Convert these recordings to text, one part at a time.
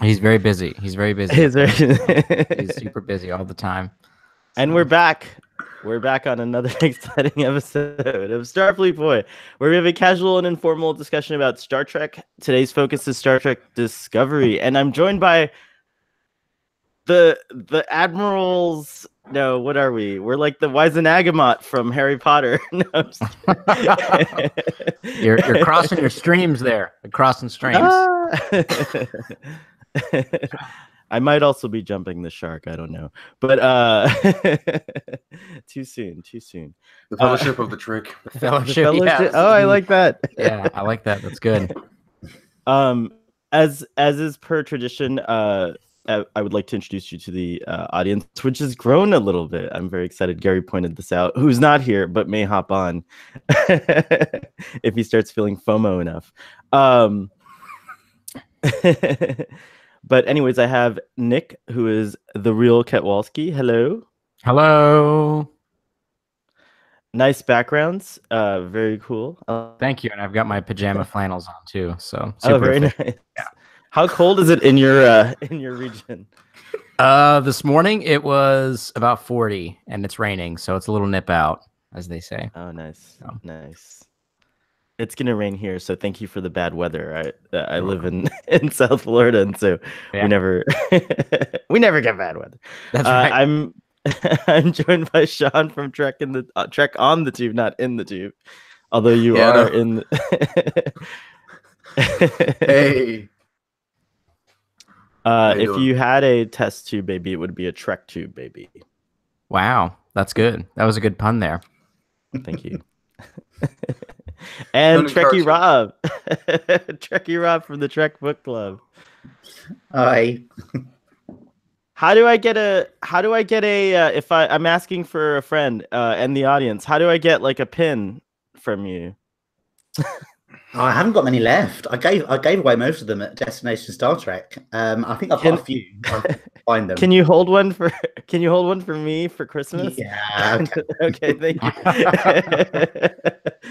He's very busy. He's very busy. He's very He's super busy all the time. And So. we're back. We're back on another exciting episode of Starfleet Boy, where we have a casual and informal discussion about Star Trek. Today's focus is Star Trek Discovery, and I'm joined by the admirals. No, what are we? We're like the Wisenagamot from Harry Potter. No, I'm just you're crossing your streams there. You're crossing streams. I might also be jumping the shark. I don't know, but too soon. The Fellowship of the Trick. The fellowship. Yeah. Oh, I like that. Yeah, I like that. That's good. As is per tradition, I would like to introduce you to the audience, which has grown a little bit. I'm very excited. Gary pointed this out, who's not here but may hop on if he starts feeling FOMO enough. But anyways, I have Nick, who is the real Ketwalski. Hello. Hello. Nice backgrounds. Very cool. Thank you. And I've got my pajama flannels on too. So super very nice. Yeah. How cold is it in your region? This morning it was about 40 and it's raining, so it's a little nip out, as they say. Oh, nice. So. Nice. It's gonna rain here, so thank you for the bad weather. I live in South Florida, and so we never get bad weather. That's right. I'm joined by Sean from Trek on the Tube, not in the Tube. Although you are in. The Hey. If you had a test tube baby, it would be a Trek tube baby. Wow, that's good. That was a good pun there. Thank you. And Trekkie Rob. Trekkie Rob from the Trek Book Club. Hi. How do I get a if I'm asking for a friend and the audience, how do I get like a pin from you? I haven't got many left. I gave away most of them at Destination Star Trek. I think I've got a few. I'll find them. Can you hold one for me for Christmas? Yeah. Okay, thank you.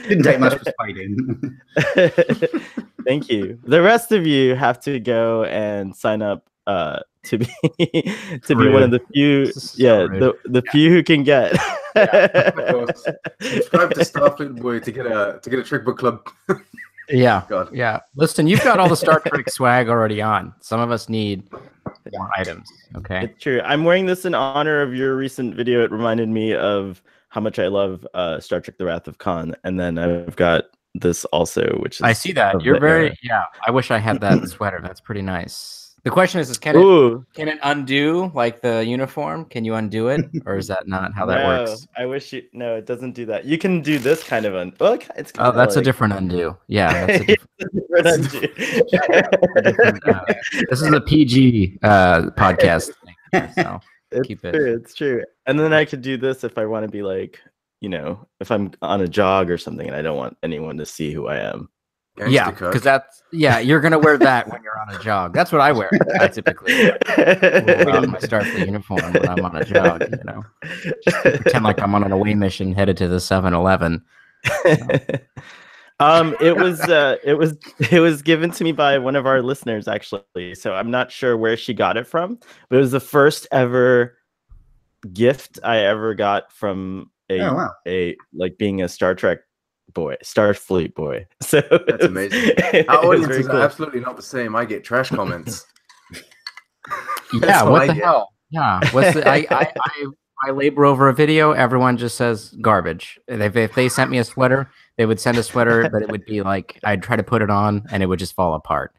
Didn't take much persuading. Thank you. The rest of you have to go and sign up to be one of the few the few who can get. Subscribe to Starfleet Boy to get a Trek Book Club. Yeah. God. Yeah. Listen, you've got all the Star Trek swag already on. Some of us need more items. Okay. It's true. I'm wearing this in honor of your recent video. It reminded me of how much I love Star Trek: The Wrath of Khan. And then I've got this also, which is I see that. You're very I wish I had that sweater. That's pretty nice. The question is can it undo like the uniform? Can you undo it, or is that not how that works? I wish you. No, it doesn't do that. You can do this kind of it's that's a different undo. Yeah, that's a different undo. This is a PG podcast thing, so keep it. It's true. And then I could do this if I want to be like, if I'm on a jog or something and I don't want anyone to see who I am. Yeah, because you're gonna wear that when you're on a jog. That's what I wear. I typically wear my Starfleet uniform when I'm on a jog. Just pretend like I'm on an away mission headed to the 7-Eleven. It was given to me by one of our listeners actually. So I'm not sure where she got it from, but it was the first ever gift I ever got from a being a Starfleet boy. So that's amazing. Our audience is absolutely not the same. I get trash comments. Yeah, what the hell? Yeah, what's the, I labor over a video. Everyone just says garbage. If they sent me a sweater, they would send a sweater, but it would be like I'd try to put it on and it would just fall apart.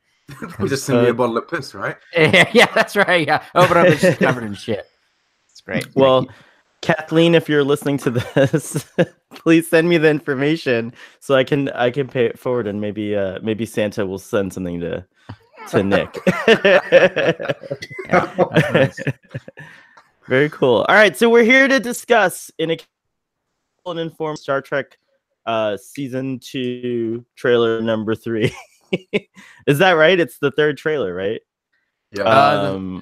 We just send me a bottle of piss, right? Yeah, that's right. Yeah. Oh, but I'm just covered in shit. It's great. Well, Kathleen, if you're listening to this, please send me the information so I can pay it forward, and maybe Santa will send something to Nick. Nice. Very cool. All right, so we're here to discuss an informed Star Trek season 2 trailer number 3. Is that right? It's the third trailer, right? Yeah.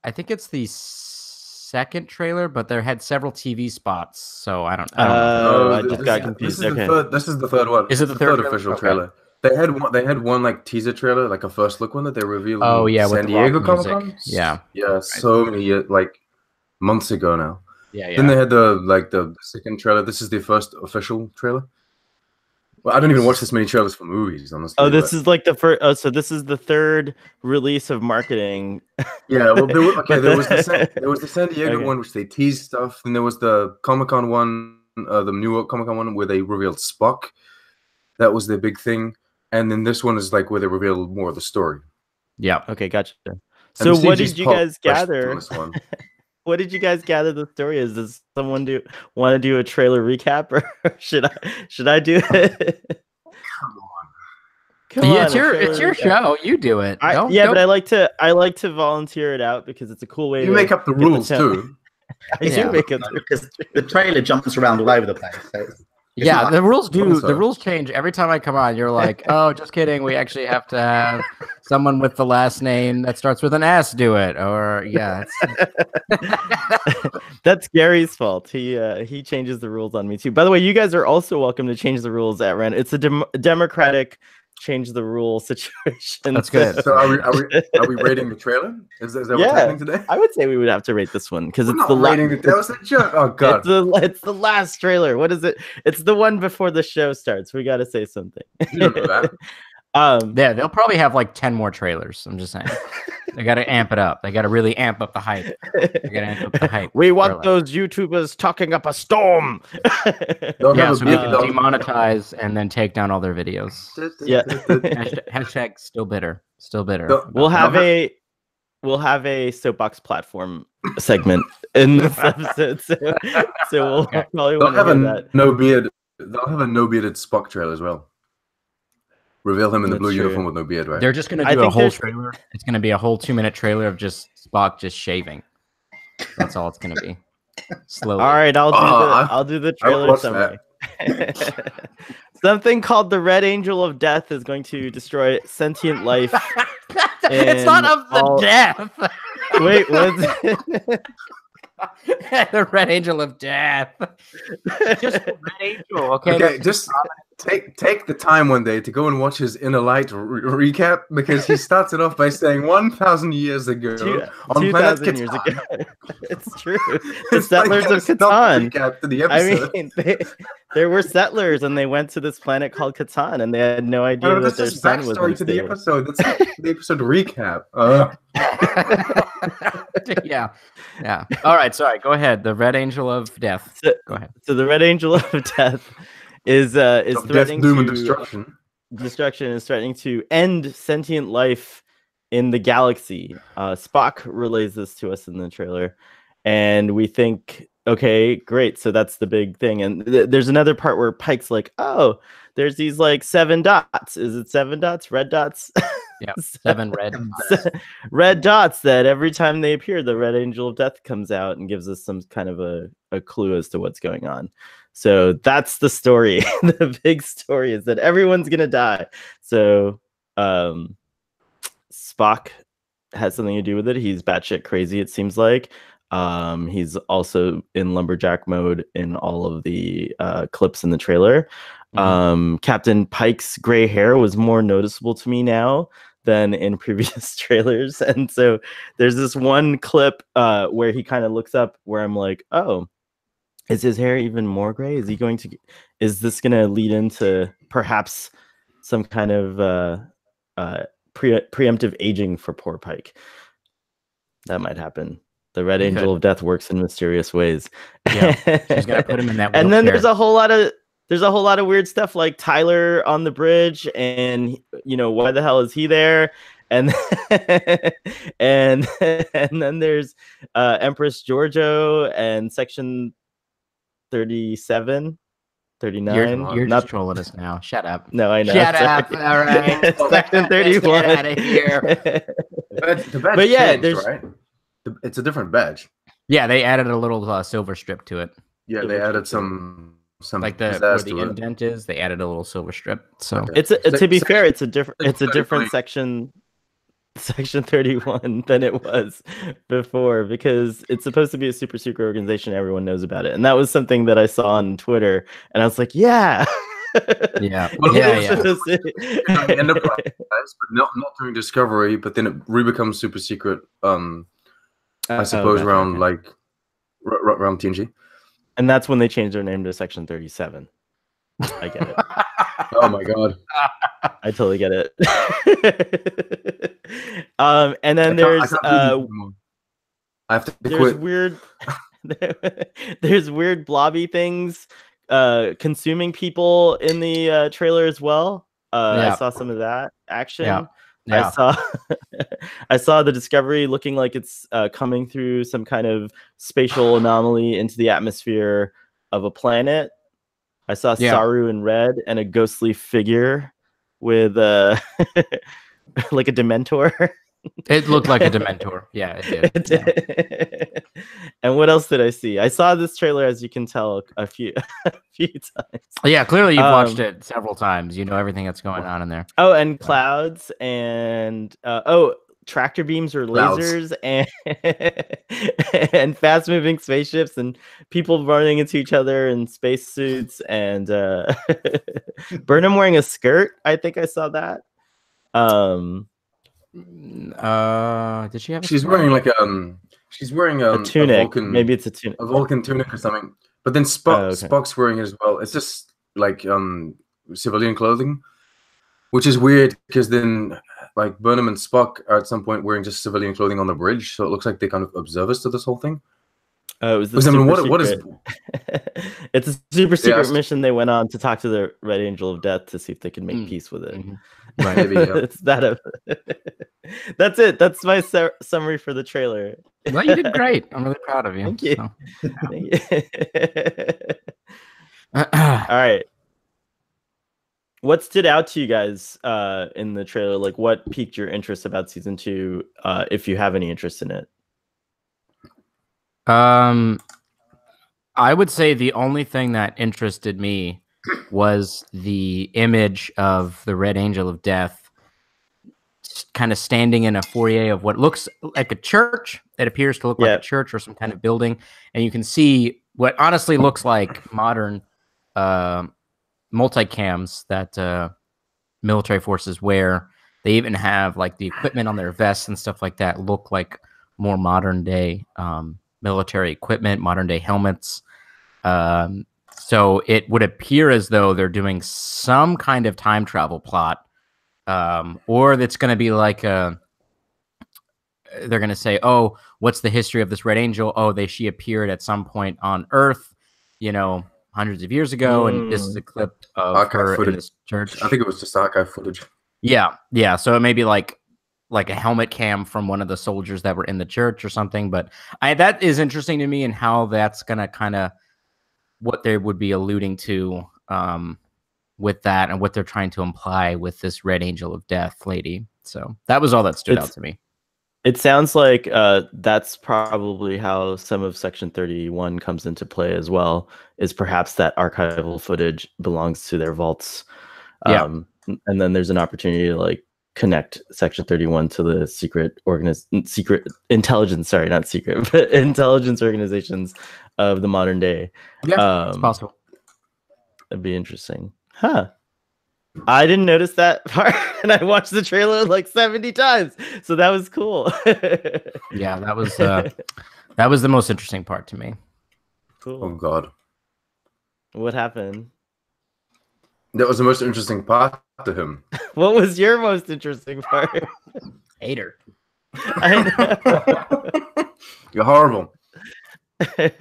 I think it's the second trailer, but there had several TV spots, so I don't know. I just got confused. This is the third one. Is it the third official trailer? They had one like teaser trailer, like a first look one that they revealed. Oh yeah, San with Diego the Comic rock Con. music. Yeah, Yeah, so many like months ago now. yeah. Then they had the second trailer. This is the first official trailer. Well, I don't even watch this many trailers for movies, honestly. Oh, this is like the first. Oh, so this is the third release of marketing. Yeah, well, there was the San Diego one, which they teased stuff, and there was the Comic Con one, the New York Comic Con one, where they revealed Spock. That was their big thing, and then this one is like where they revealed more of the story. Yeah. Okay, gotcha. So what did you guys gather? On this one. What did you guys gather the story is? Does someone want to do a trailer recap, or should I do it? Come on, it's your show. You do it. But I like to volunteer it out because it's a cool way. You make up the rules too. I do make up because the trailer jumps around all over the place. So yeah, the rules the rules change every time I come on. You're like, oh, just kidding. We actually have to have someone with the last name that starts with an S do it. Or yeah, that's Gary's fault. He changes the rules on me too. By the way, you guys are also welcome to change the rules at random. It's a democratic change the rule situation. That's good. So are we rating the trailer? Is that what's happening today? I would say we would have to rate this one because it's the rating. That was a joke. Oh god, it's the last trailer. What is it? It's the one before the show starts. We got to say something. You don't know that. Yeah, they'll probably have like 10 more trailers. I'm just saying. They got to amp it up. They got to really amp up the hype. We want those YouTubers talking up a storm. So we can demonetize and then take down all their videos. Yeah. Hashtag still bitter. Still bitter. We'll have a soapbox platform segment in this episode. So we'll probably want to do that. They'll have a no bearded Spock trailer as well. Reveal him in the blue uniform with no beard, right? They're just going to do a whole trailer. It's going to be a whole 2-minute trailer of just Spock just shaving. That's all it's going to be. Slowly. All right, I'll do the trailer summary. Something called the Red Angel of Death is going to destroy sentient life. It's not of the death. Wait, what's it? The Red Angel of Death. Just the Red Angel, okay? Okay, just take the time one day to go and watch his Inner Light recap because he starts it off by saying 1,000 years ago on planet Catan. Years ago. It's true. The settlers of Catan. I mean, there were settlers and they went to this planet called Catan and they had no idea that their sun was backstory to the episode. That's the episode recap. Yeah. All right. Sorry. Go ahead. The Red Angel of Death. Go ahead. So the Red Angel of Death is threatening doom and destruction. Destruction is threatening to end sentient life in the galaxy. Spock relays this to us in the trailer, and we think, okay, great. So that's the big thing. And there's another part where Pike's like, oh, there's these like 7 dots. Is it 7 dots? Red dots? Yeah, 7 red dots. Red dots that every time they appear, the Red Angel of Death comes out and gives us some kind of a clue as to what's going on. So that's the story. The big story is that everyone's going to die. So Spock has something to do with it. He's batshit crazy, it seems like. He's also in lumberjack mode in all of the clips in the trailer. Captain Pike's gray hair was more noticeable to me now than in previous trailers. And so there's this one clip where he kind of looks up where I'm like, oh, is his hair even more gray? Is this going to lead into perhaps some kind of preemptive aging for poor Pike? That might happen. The Red Angel of Death works in mysterious ways. Yeah, she's got to put him in that. And then there's a whole lot of weird stuff like Tyler on the bridge, and why the hell is he there? And and then there's Empress Giorgio and Section 37, 39. You're not trolling us now. Shut up. No, I know. Shut up. All right. Section 31. Get out of here. The badge changed, there's right. It's a different badge. Yeah, they added a little silver strip to it. Yeah, they added some like where the indent is. They added a little silver strip. So it's to be fair, it's a different section 31 than it was before because it's supposed to be a super secret organization. Everyone knows about it, and that was something that I saw on Twitter, and I was like, yeah. Yeah. Well, Yeah. Enterprise, but not during Discovery, but then it re-becomes super secret. I suppose gotcha, around okay. like around TNG. And that's when they changed their name to Section 37. I get it. Oh my god. I totally get it. And then there's I have to quit. There's weird blobby things consuming people in the trailer as well. I saw some of that action. Yeah. I saw the Discovery looking like it's coming through some kind of spatial anomaly into the atmosphere of a planet. I saw Saru in red and a ghostly figure with like a Dementor. It looked like a Dementor. Yeah, it did. And what else did I see? I saw this trailer, as you can tell, a few times. Yeah, clearly you've watched it several times. You know everything that's going on in there. Oh, and clouds and tractor beams or lasers and fast moving spaceships and people running into each other in spacesuits and Burnham wearing a skirt. I think I saw that. Did she have? She's wearing like she's wearing a tunic. Vulcan, maybe it's a tunic, a Vulcan tunic or something. But then Spock's wearing it as well. It's just like civilian clothing, which is weird because then like Burnham and Spock are at some point wearing just civilian clothing on the bridge, so it looks like they kind of observers to this whole thing. Oh, it was what is? It's a super secret mission they went on to talk to the Red Angel of Death to see if they could make peace with it. Right, maybe, yeah. It's that. That's it. That's my summary for the trailer. Well, you did great. I'm really proud of you. Thank you. Thank you. All right. What stood out to you guys in the trailer? Like, what piqued your interest about season 2, if you have any interest in it? I would say the only thing that interested me was the image of the Red Angel of Death kind of standing in a foyer of what looks like a church. It appears to look like a church or some kind of building. And you can see what honestly looks like modern multicams that military forces wear. They even have like the equipment on their vests and stuff like that look like more modern day military equipment, modern day helmets. So it would appear as though they're doing some kind of time travel plot, or it's going to be like they're going to say, "Oh, what's the history of this Red Angel? Oh, she appeared at some point on Earth, hundreds of years ago, and this is a clip of her in this church." I think it was just archive footage. Yeah. So it may be like a helmet cam from one of the soldiers that were in the church or something. But that is interesting to me, and how that's going to kind of what they would be alluding to with that and what they're trying to imply with this Red Angel of Death lady. So that was all that stood out to me. It sounds like that's probably how some of Section 31 comes into play as well, is perhaps that archival footage belongs to their vaults. And then there's an opportunity to like connect Section 31 to the secret intelligence, sorry, not secret, but intelligence organizations of the modern day. Yeah, it's possible. That'd be interesting. Huh. I didn't notice that part, and I watched the trailer like 70 times, so that was cool. Yeah, that was the most interesting part to me. Cool. Oh God. What happened? That was the most interesting part to him. What was your most interesting part? Hater. I know. You're horrible. I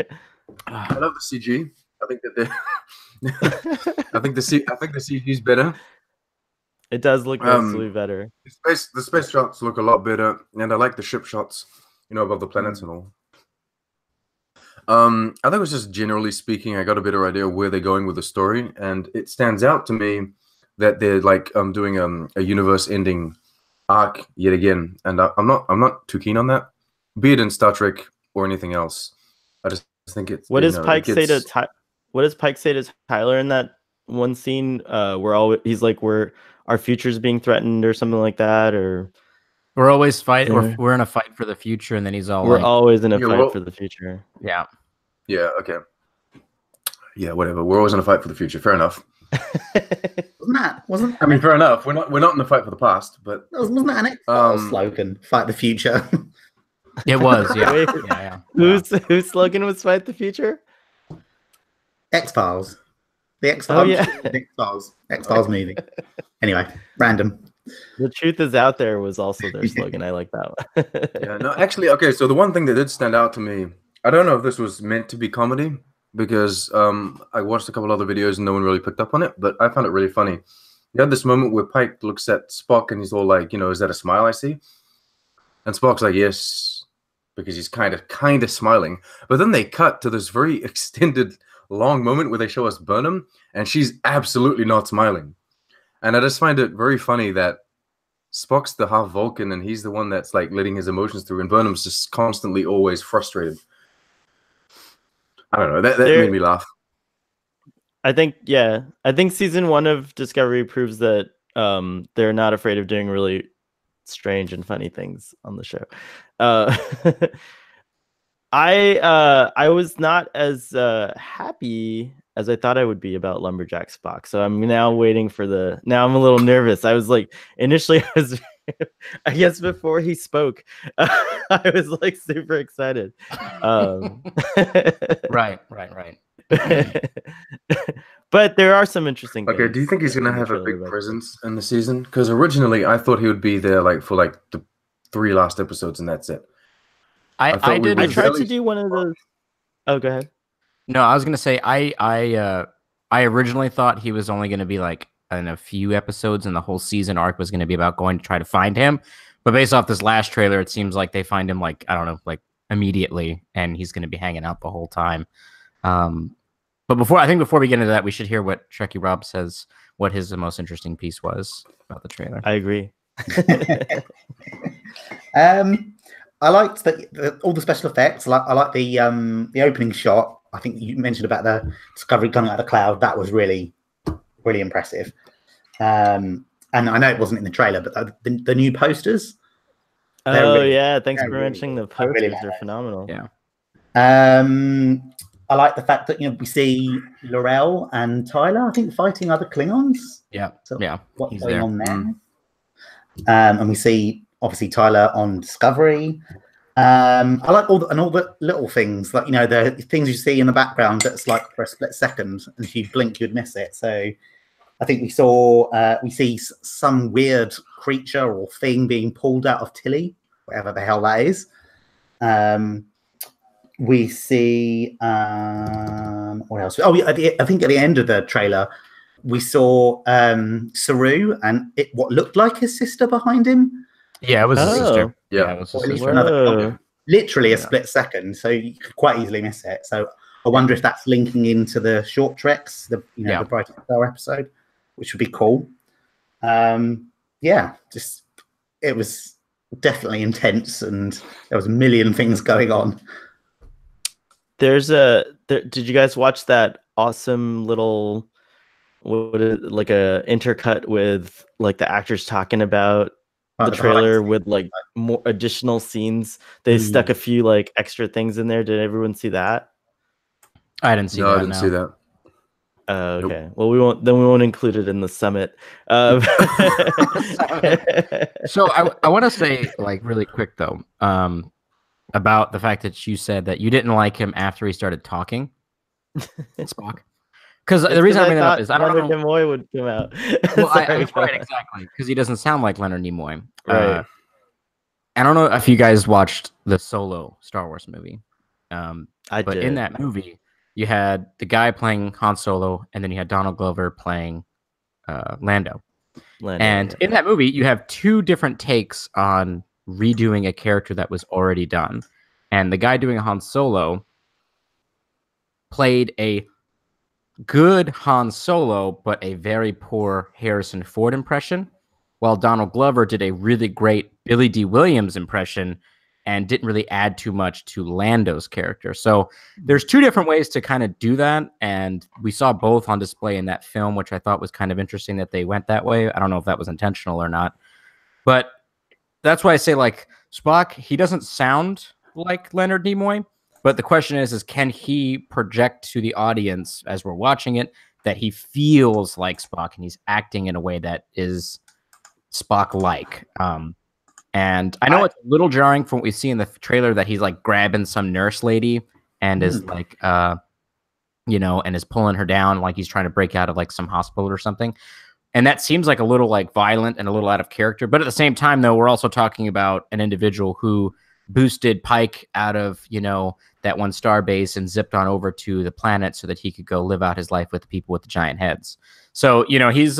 love the CG. I think that I think the CG is better. It does look vastly better. The space shots look a lot better, and I like the ship shots, above the planets and all. I think it was just generally speaking, I got a better idea of where they're going with the story, and it stands out to me that they're like doing a universe-ending arc yet again, and I'm not too keen on that, be it in Star Trek or anything else. I just think it's what does Pike say to Tyler in that one scene? He's like, our future's being threatened or something like that, or we're always fighting. We're in a fight for the future, and then he's all always in a fight for the future. Yeah. Yeah. Okay. Yeah. Whatever. We're always in a fight for the future. Fair enough. Wasn't I mean, fair enough. We're not in the fight for the past, but wasn't that an X-Files slogan? Fight the future. It was, yeah. Wait, yeah. Whose slogan was "Fight the Future"? X-Files. The X-Files. Oh yeah, X-Files movie. Anyway, random. The truth is out there was also their slogan. I like that one. yeah, no, actually, okay. So the one thing that did stand out to me, I don't know if this was meant to be comedy because I watched a couple other videos and no one really picked up on it, but I found it really funny. You had this moment where Pike looks at Spock and he's all like, is that a smile I see? And Spock's like, yes, because he's kind of smiling. But then they cut to this very extended, long moment where they show us Burnham, and she's absolutely not smiling. And I just find it very funny that Spock's the half Vulcan, and he's the one that's like letting his emotions through, and Burnham's just constantly always frustrated. I don't know. That made me laugh. I think season 1 of Discovery proves that they're not afraid of doing really strange and funny things on the show. I was not as happy as I thought I would be about Lumberjack Spock. So I'm now waiting for now I'm a little nervous. I was like, initially I guess before he spoke, I was like super excited. Right. But there are some interesting things. Okay, do you think he's going to have a big presence in the season? Because originally I thought he would be there for the 3 last episodes and that's it. I tried to do one of those. Oh, go ahead. No, I was gonna say I originally thought he was only gonna be like in a few episodes, and the whole season arc was gonna be about going to try to find him. But based off this last trailer, it seems like they find him like immediately, and he's gonna be hanging out the whole time. But before we get into that, we should hear what Trekkie Rob says. What his most interesting piece was about the trailer. I agree. I liked all the special effects. I like the opening shot. I think you mentioned about the Discovery coming out of the cloud. That was really, really impressive. And I know it wasn't in the trailer, but the new posters. Thanks for mentioning the posters. They're phenomenal. Yeah. I like the fact that we see L'Rell and Tyler, I think, fighting other Klingons. Yeah. So yeah. What's going on there? And we see obviously Tyler on Discovery. I like all the little things, like the things you see in the background that's like for a split second, and if you blink you'd miss it. So I think we see some weird creature or thing being pulled out of Tilly, whatever the hell that is. We see what else? I think at the end of the trailer we saw Saru and what looked like his sister behind him. Yeah, it was his sister. Yeah, it was his sister. Literally a split second, so you could quite easily miss it. So I wonder if that's linking into the short treks, the Brighton Star episode, which would be cool. It was definitely intense, and there was a million things going on. Did you guys watch that awesome little like a intercut with like the actors talking about the trailer with like more additional scenes? They stuck a few like extra things in there. Did everyone see that? I didn't see that. I didn't see that. Okay. Nope. Well, we won't include it in the summit. So I want to say really quick though, about the fact that you said that you didn't like him after he started talking, Spock. Because the reason I bring that up is I don't know. Leonard Nimoy would come out. Well, right, exactly, because he doesn't sound like Leonard Nimoy. Right. I don't know if you guys watched the Solo Star Wars movie. But in that movie, you had the guy playing Han Solo, and then you had Donald Glover playing Lando. And in that movie, you have 2 different takes on redoing a character that was already done. And the guy doing Han Solo played a good Han Solo, but a very poor Harrison Ford impression, while Donald Glover did a really great Billy D. Williams impression and didn't really add too much to Lando's character. So there's 2 different ways to kind of do that, and we saw both on display in that film, which I thought was kind of interesting that they went that way. I don't know if that was intentional or not, but that's why I say Spock, he doesn't sound like Leonard Nimoy. But the question is can he project to the audience as we're watching it that he feels like Spock and he's acting in a way that is Spock-like. And I know it's a little jarring from what we see in the trailer that he's like grabbing some nurse lady and is like, you know, and is pulling her down like he's trying to break out of like some hospital or something. And that seems like a little like violent and a little out of character. But at the same time, though, we're also talking about an individual who boosted Pike out of, you know, that one star base and zipped on over to the planet so that he could go live out his life with the people with the giant heads. So, you know, he's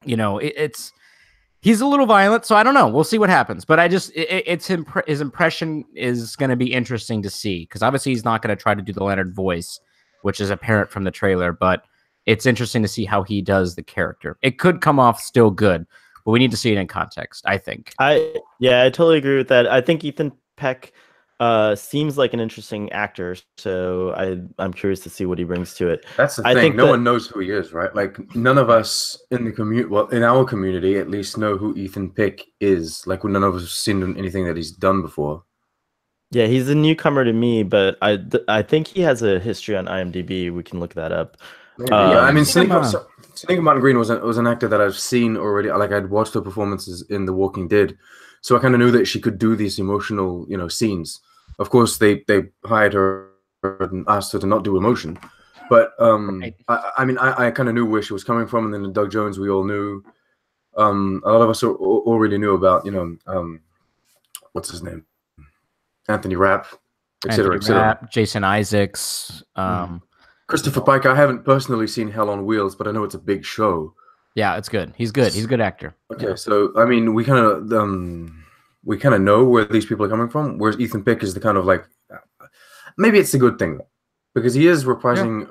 you know, he's a little violent, so I don't know. We'll see what happens. But I just, his impression is going to be interesting to see because obviously he's not going to try to do the Leonard voice, which is apparent from the trailer. But it's interesting to see how he does the character. It could come off still good, but we need to see it in context, I think. I totally agree with that. I think Ethan Peck seems like an interesting actor, so I'm curious to see what he brings to it. That's the thing. I think no one knows who he is, right? Like none of us in the in our community at least know who Ethan Peck is. Like none of us have seen anything that he's done before. Yeah, he's a newcomer to me, but I think he has a history on IMDb. We can look that up. Yeah, I mean, Sonequa Martin Green was an actor that I've seen already. Like I'd watched her performances in The Walking Dead, so I kind of knew that she could do these emotional, you know, scenes. Of course, they hired her and asked her to not do emotion, but I mean, I kind of knew where she was coming from. And then Doug Jones, we all knew. A lot of us already knew about, you know, what's his name, Anthony Rapp, etc. Jason Isaacs, Christopher Pike. I haven't personally seen Hell on Wheels, but I know it's a big show. Yeah, it's good. He's good. He's a good actor. Okay, so I mean, we kind of know where these people are coming from. Whereas Ethan Peck is the kind of like, maybe it's a good thing because he is reprising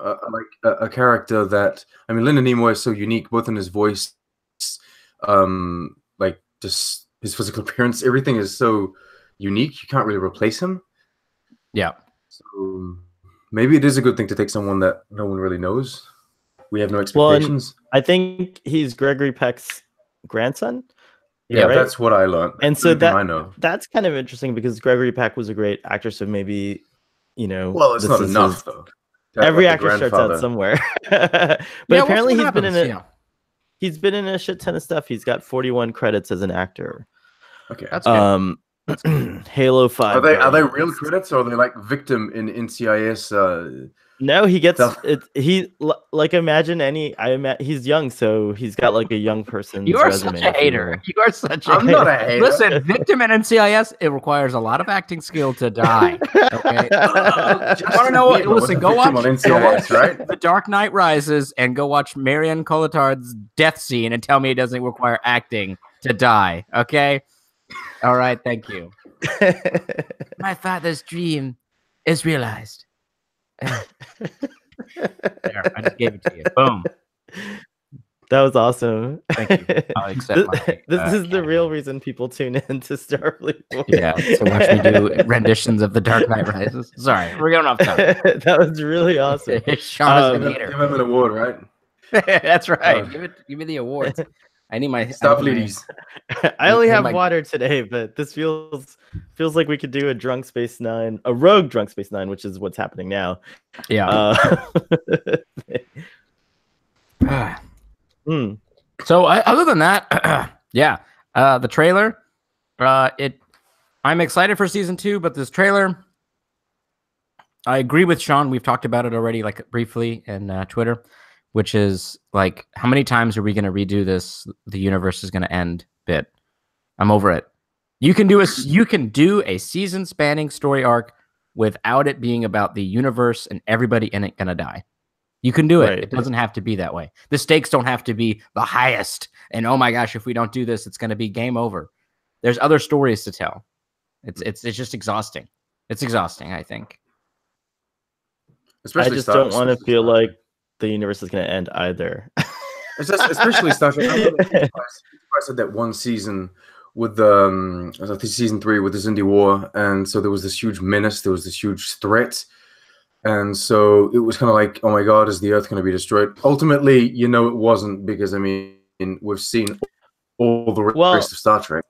a character that, I mean, Leonard Nimoy is so unique, both in his voice, like just his physical appearance. Everything is so unique. You can't really replace him. Yeah. So maybe it is a good thing to take someone that no one really knows. We have no expectations. Well, I think he's Gregory Peck's grandson. Yeah, right? That's what I learned. And so I know that's kind of interesting because Gregory Peck was a great actor. So maybe, you know, well, it's not enough though. Every actor starts out somewhere. But apparently he's been in a shit ton of stuff. He's got 41 credits as an actor. Okay, that's good. Halo 5. Are they real credits or are they like victim in NCIS? No, he gets it. He like imagine he's young, so he's got like a young person's resume. Such a hater. You are such a hater. I'm not a hater. Listen, victim in NCIS, it requires a lot of acting skill to die. Okay. You want to know what? Listen, go watch NCIS, right? The Dark Knight Rises and go watch Marion Cotillard's death scene and tell me it doesn't require acting to die. Okay. All right. Thank you. My father's dream is realized. There, I just gave it to you. Boom. That was awesome. Thank you. I'll accept this is the real reason people tune in to Starfleet Boy. Yeah, so watch me do renditions of The Dark Knight Rises. Sorry, we're going off topic. That was really awesome. Sean is give him an award, right? That's right. Give me the awards. I need my Starfleeties. I only have water today, but this feels like we could do a Drunk Space Nine, a rogue Drunk Space Nine, which is what's happening now. Yeah. So other than that, yeah, the trailer, I'm excited for season 2, but this trailer, I agree with Sean. We've talked about it already, like briefly in Twitter, which is like, how many times are we going to redo this? The universe is going to end bit. I'm over it. You can do a season spanning story arc without it being about the universe and everybody in it going to die. You can do it. Right. It doesn't have to be that way. The stakes don't have to be the highest. And oh my gosh, if we don't do this, it's going to be game over. There's other stories to tell. It's just exhausting. It's exhausting, I think. Especially I just don't want to feel like the universe is going to end either. Especially Star Trek. I said that one season with the season 3 with the Xindi War, and so there was this huge menace. There was this huge threat. And so it was kind of like, oh my God, is the Earth going to be destroyed? Ultimately, it wasn't, because I mean, we've seen all the rest of Star Trek.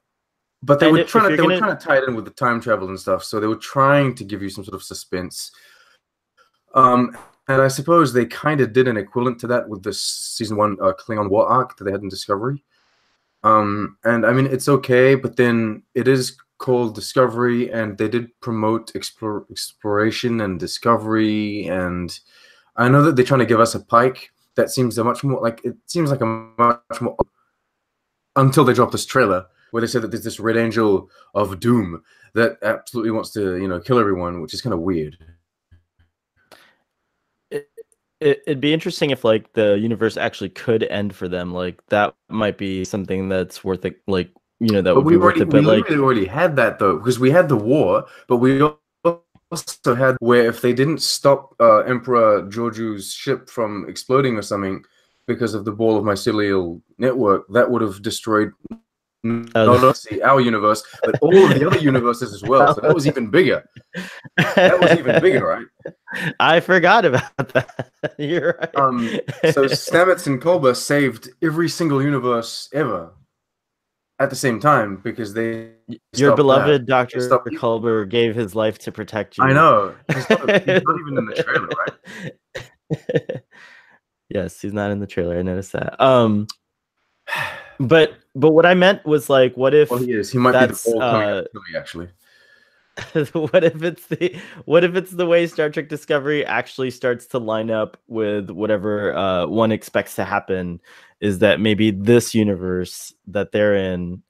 But they were trying to tie it in with the time travel and stuff. So they were trying to give you some sort of suspense. And and I suppose they kind of did an equivalent to that with the season 1 Klingon War arc that they had in Discovery. And I mean, it's okay, but then it is called Discovery, and they did promote exploration and discovery. And I know that they're trying to give us a Pike that seems a much more like a much more until they drop this trailer where they said that there's this Red Angel of Doom that absolutely wants to, kill everyone, which is kind of weird. It'd be interesting if like the universe actually could end for them. Like that might be something that's worth it. Like that would be worth it. But we already had that though, because we had the war, but we also had where if they didn't stop Emperor Georgiou's ship from exploding or something because of the ball of mycelial network, that would have destroyed not only our universe, but all of the other universes as well. So that was even bigger. That was even bigger, right? I forgot about that. You're right. So Stamets and Kolber saved every single universe ever at the same time because your beloved Dr. Kolber gave his life to protect you. I know. He's not even in the trailer, right? Yes, he's not in the trailer. I noticed that. But what I meant was like, what if? Well, he is. He might be the ball coming out to me, actually. What if it's the way Star Trek Discovery actually starts to line up with whatever one expects to happen? Is that maybe this universe that they're in,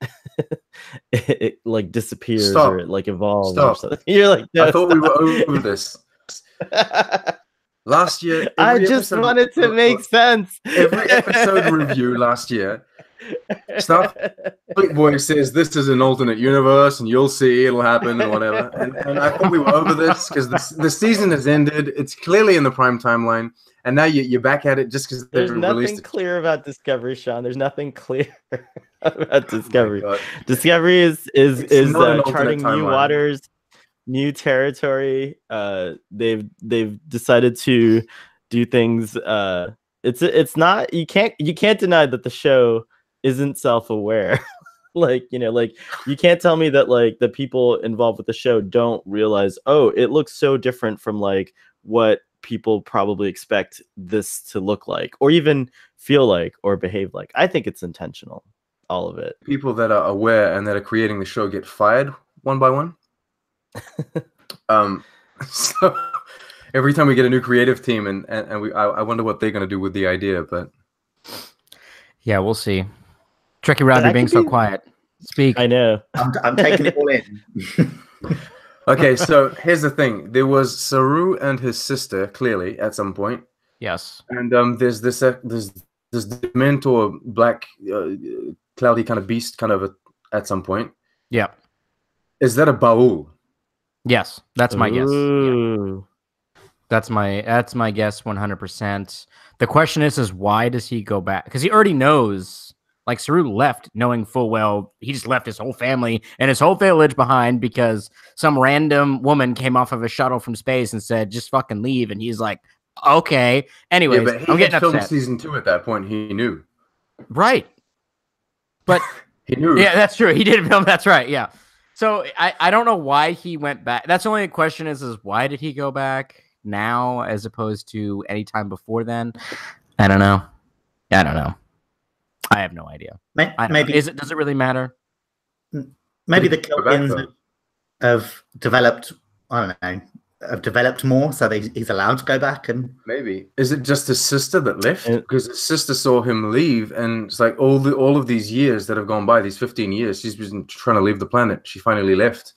it like disappears or it like evolves or something? You're like, no, I thought we were over this. Last year, I just wanted to make sense. Every episode review last year, Starfleet Boy says this is an alternate universe, and you'll see it'll happen and whatever. And I thought we were over this because the season has ended. It's clearly in the prime timeline, and now you're back at it just because there's nothing clear about Discovery, Sean. There's nothing clear about Discovery. Oh Discovery is charting new waters, new territory. They've decided to do things. It's not you can't deny that the show isn't self-aware. like you can't tell me that like the people involved with the show don't realize, oh, it looks so different from like what people probably expect this to look like or even feel like or behave like. I think it's intentional, all of it. People that are aware and that are creating the show get fired one by one. So every time we get a new creative team and I wonder what they're going to do with the idea, but yeah, we'll see. Tricky Rob, you're being so quiet. Speak. I know. I'm taking it all in. Okay, so here's the thing. There was Saru and his sister, clearly, at some point. Yes. And there's this mentor, black, cloudy kind of beast at some point. Yeah. Is that a Baul? Yes, that's my guess. Yeah. That's my guess 100%. The question is why does he go back? Because he already knows. Like, Saru left knowing full well he just left his whole family and his whole village behind because some random woman came off of a shuttle from space and said, just fucking leave. And he's like, okay. Anyways, yeah, but I'm getting filmed season 2 at that point. He knew. Right. But he knew. Yeah, that's true. He did film. That's right. Yeah. So I don't know why he went back. That's the only question is why did he go back now as opposed to any time before then? I don't know. I have no idea. Maybe does it really matter? Maybe the Kelpians have developed. I don't know. Have developed more, so he's allowed to go back. And maybe is it just his sister that left? Because his sister saw him leave, and it's like all of these years that have gone by, these 15 years, she's been trying to leave the planet. She finally left.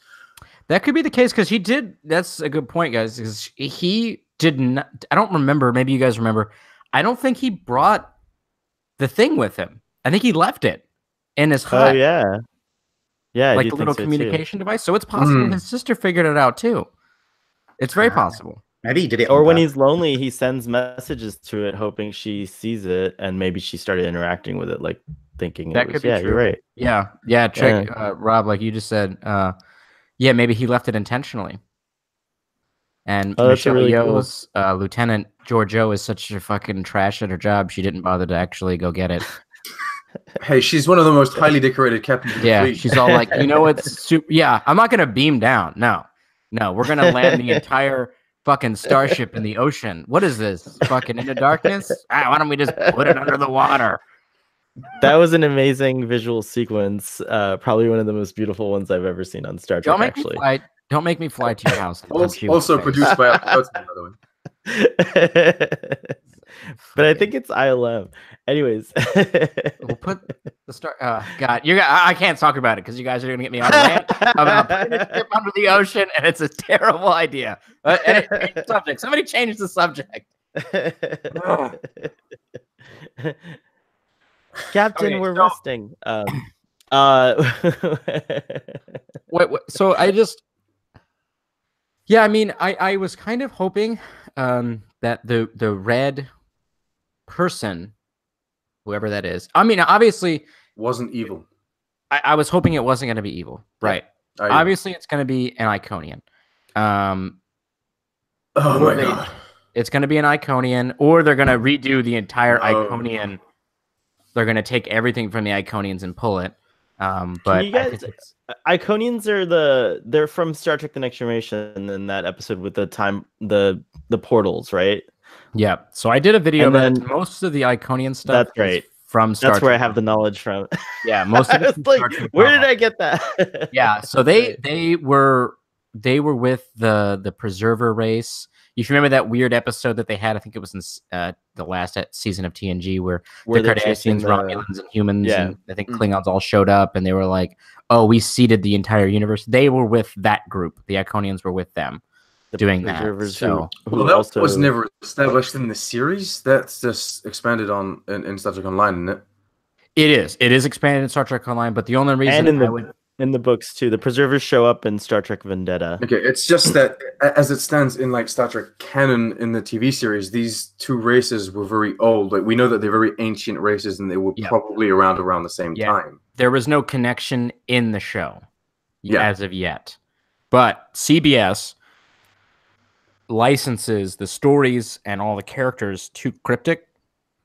That could be the case because he did. That's a good point, guys. Because he did not. I don't remember. Maybe you guys remember. I don't think he brought the thing with him. I think he left it in his hut. Oh yeah, like a little communication device. So it's possible his sister figured it out too. It's very possible. Maybe he did it. Or when he's lonely, he sends messages to it, hoping she sees it, and maybe she started interacting with it, like thinking that it was. Could be yeah, true. You're right. Yeah. Check, Rob, like you just said. Yeah, maybe he left it intentionally. And Michelle really Yeoh's Lieutenant Georgiou is such a fucking trash at her job. She didn't bother to actually go get it. Hey, she's one of the most highly decorated captains of the fleet. She's all like, you know what's super. Yeah, I'm not gonna beam down. No, we're gonna land the entire fucking starship in the ocean. What is this? Fucking Into Darkness? Why don't we just put it under the water? That was an amazing visual sequence. Probably one of the most beautiful ones I've ever seen on Star Trek. Don't make me fly to your house. Also produced by the way. But I think it's ILM. Anyways, we'll put the star. God, I can't talk about it because you guys are gonna get me on a rant about putting a ship under the ocean, and it's a terrible idea. Subject. Somebody change the subject. Captain, we're resting. Wait, so I mean, I was kind of hoping that the red person, whoever that is, I mean, obviously wasn't evil. I was hoping it wasn't going to be evil, right? Obviously, it's going to be an Iconian. Oh my god! It's going to be an Iconian, or they're going to redo the entire Iconian. They're going to take everything from the Iconians and pull it. But you guys, Iconians are they're from Star Trek: The Next Generation in that episode with the portals, right? Yeah. So I did a video about most of the Iconian stuff. That's great. From Star Trek. Where I have the knowledge from. Yeah, most of it. Like, where did I get that? Yeah. So they were with the Preserver race. You remember that weird episode that they had? I think it was in the last season of TNG where the Cardassians, Romulans, and humans, and I think Klingons all showed up, and they were like, "Oh, we seeded the entire universe." They were with that group. The Iconians were with them doing that. So, that was never established in the series. That's just expanded on in Star Trek Online, isn't it? It is. It is expanded in Star Trek Online, but the only reason in the books too, the Preservers show up in Star Trek Vendetta. Okay, it's just that as it stands in like Star Trek canon in the TV series, these two races were very old. Like we know that they're very ancient races, and they were probably around the same time. There was no connection in the show as of yet, but CBS licenses the stories and all the characters too cryptic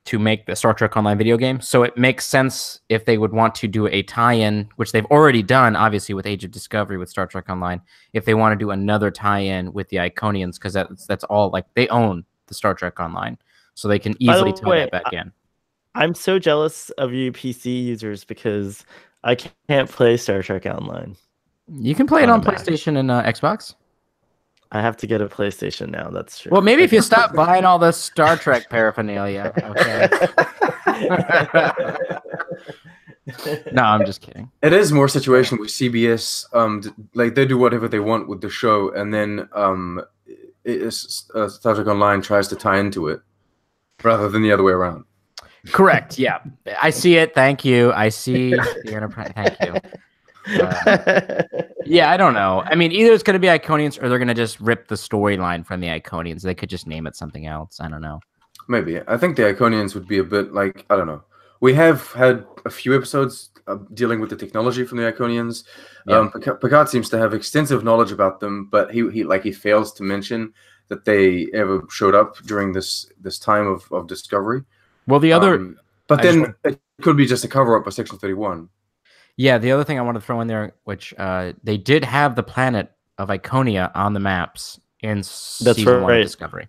to make the Star Trek Online video game. So it makes sense if they would want to do a tie-in, which they've already done, obviously, with Age of Discovery with Star Trek Online, if they want to do another tie-in with the Iconians, because that's all, like, they own the Star Trek Online. So they can easily tie that back in. I'm so jealous of you PC users because I can't play Star Trek Online. You can play it on PlayStation and Xbox. I have to get a PlayStation now. That's true. Well, maybe if you stop buying all the Star Trek paraphernalia. Okay. No, I'm just kidding. It is more situation with CBS. Like they do whatever they want with the show, and then Star Trek Online tries to tie into it, rather than the other way around. Correct. Yeah, I see it. Thank you. I see the Enterprise. Thank you. Yeah, I don't know. I mean, either it's going to be Iconians or they're going to just rip the storyline from the Iconians. They could just name it something else. I don't know. Maybe. I think the Iconians would be a bit like, I don't know. We have had a few episodes dealing with the technology from the Iconians. Yeah. Picard seems to have extensive knowledge about them, but he fails to mention that they ever showed up during this time of Discovery. Well, the other... but then it could be just a cover-up of Section 31. Yeah, the other thing I want to throw in there, which they did have the planet of Iconia on the maps in season 1 of Discovery.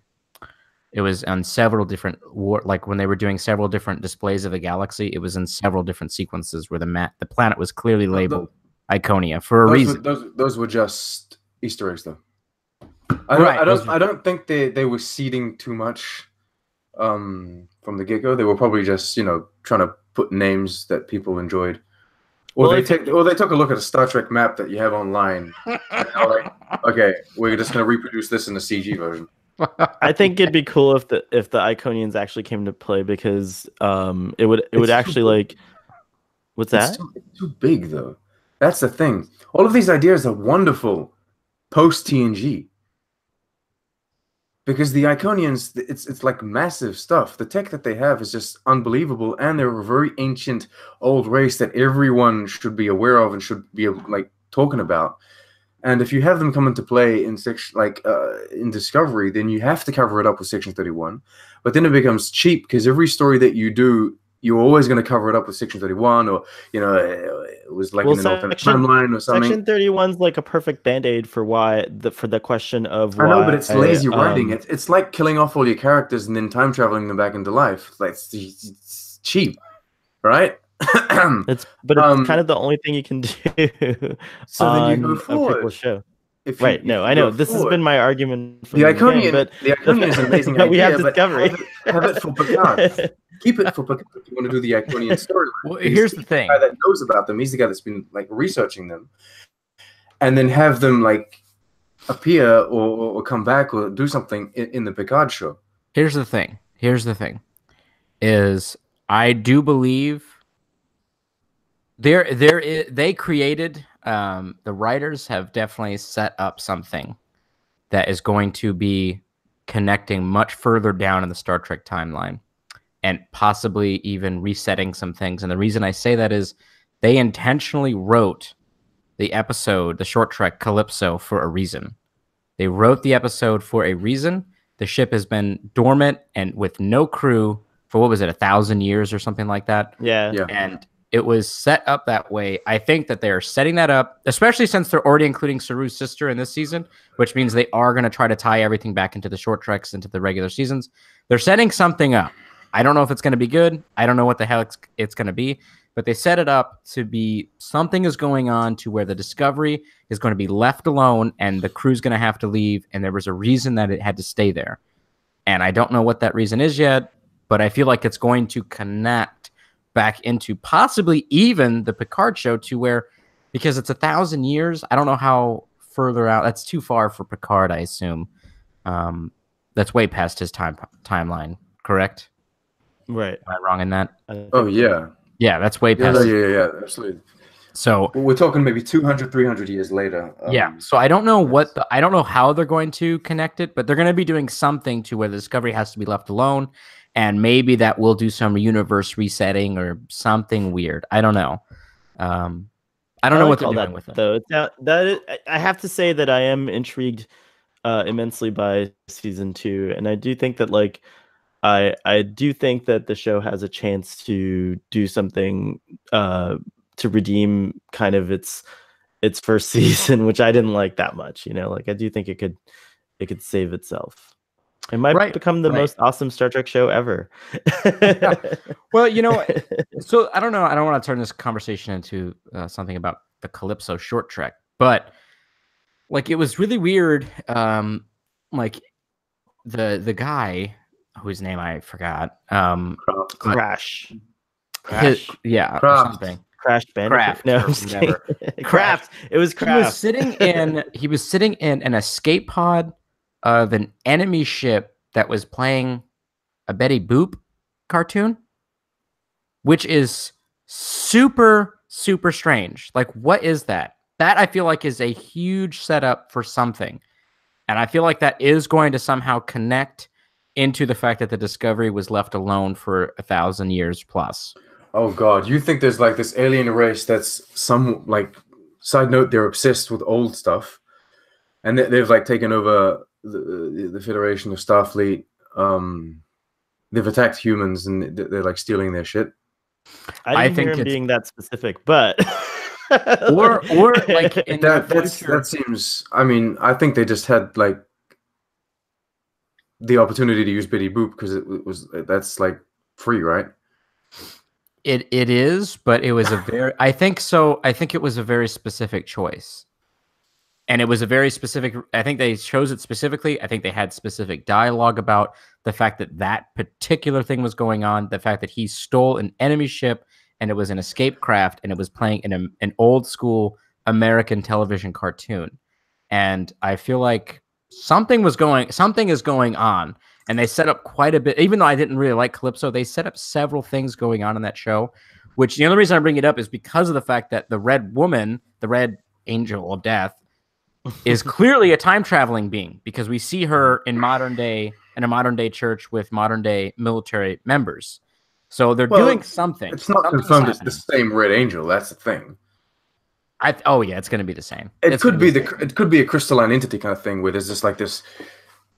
It was on several different, like when they were doing several different displays of the galaxy, it was in several different sequences where the planet was clearly labeled Iconia for a reason. Those were just Easter eggs, though. I don't think they were seeding too much from the get-go. They were probably just trying to put names that people enjoyed. Or they took a look at a Star Trek map that you have online. Like, okay, we're just going to reproduce this in the CG version. I think it'd be cool if the Iconians actually came to play because it would actually like. What's that? It's too big though. That's the thing. All of these ideas are wonderful post TNG. Because the Iconians, it's like massive stuff. The tech that they have is just unbelievable, and they're a very ancient old race that everyone should be aware of and should be like talking about. And if you have them come into play in in Discovery, then you have to cover it up with Section 31. But then it becomes cheap because every story that you do you're always going to cover it up with Section 31, or it was like in an alternate timeline or something. Section 31's like a perfect band-aid for the question of why. I know, but it's lazy writing. It's like killing off all your characters and then time traveling them back into life. Like it's cheap, right? It's kind of the only thing you can do. So then you go forward. A show. I know. This has been my argument. The Iconian is an amazing idea, we have Discovery. Have it for Picard. Keep it for Picard if you want to do the Iconian storyline. Well, here's the thing. The guy that knows about them. He's the guy that's been like researching them, and then have them like appear or come back or do something in the Picard show. Here's the thing. Is I do believe they created. The writers have definitely set up something that is going to be connecting much further down in the Star Trek timeline and possibly even resetting some things. And the reason I say that is they intentionally wrote the episode, the short trek Calypso, for a reason. They wrote the episode for a reason. The ship has been dormant and with no crew for, 1,000 years or something like that? Yeah. And it was set up that way. I think that they're setting that up, especially since they're already including Saru's sister in this season, which means they are going to try to tie everything back into the short treks, into the regular seasons. They're setting something up. I don't know if it's going to be good. I don't know what the hell it's going to be, but they set it up to be something is going on to where the Discovery is going to be left alone and the crew's going to have to leave, and there was a reason that it had to stay there. And I don't know what that reason is yet, but I feel like it's going to connect back into possibly even the Picard show to where, because it's 1,000 years, I don't know how further out. That's too far for Picard, I assume. That's way past his timeline, correct? Right. Am I wrong in that? Oh, yeah. Yeah, that's way past. Yeah, absolutely. So we're talking maybe 200, 300 years later. Yeah. So I don't know I don't know how they're going to connect it, but they're going to be doing something to where the Discovery has to be left alone. And maybe that will do some universe resetting or something weird. I don't know. I don't know what they're doing with it. Though. I have to say that I am intrigued immensely by season 2, and I do think that I do think that the show has a chance to do something to redeem kind of its first season, which I didn't like that much. I do think it could save itself. It might become the most awesome Star Trek show ever. Yeah. Well, so I don't know. I don't want to turn this conversation into something about the Calypso short trek, but it was really weird. The guy whose name I forgot. Crash. Or something. Crash Bandicoot. No, Craft. It was Craft. He was sitting in an escape pod of an enemy ship that was playing a Betty Boop cartoon, which is super, super strange. What is that? That I feel like is a huge setup for something. And I feel like that is going to somehow connect into the fact that the Discovery was left alone for 1,000 years plus. Oh God, you think there's this alien race that's side note, they're obsessed with old stuff, and they've taken over the Federation of Starfleet. They've attacked humans and they're stealing their shit. I think hear him being that specific, but or in that seems. I mean, I think they just had the opportunity to use Betty Boop because that's free, right? It is, but it was I think so. I think it was a very specific choice. And it was a very specific, I think they chose it specifically. I think they had specific dialogue about the fact that particular thing was going on, the fact that he stole an enemy ship and it was an escape craft and it was playing in an old school American television cartoon. And I feel like something is going on. And they set up quite a bit, even though I didn't really like Calypso, they set up several things going on in that show, which the only reason I bring it up is because of the fact that the Red Woman, the Red Angel of Death, is clearly a time traveling being, because we see her in a modern day church with modern day military members. So they're doing something. It's not confirmed it's the same Red Angel. That's the thing. It's going to be the same. It could be a crystalline entity kind of thing where there's just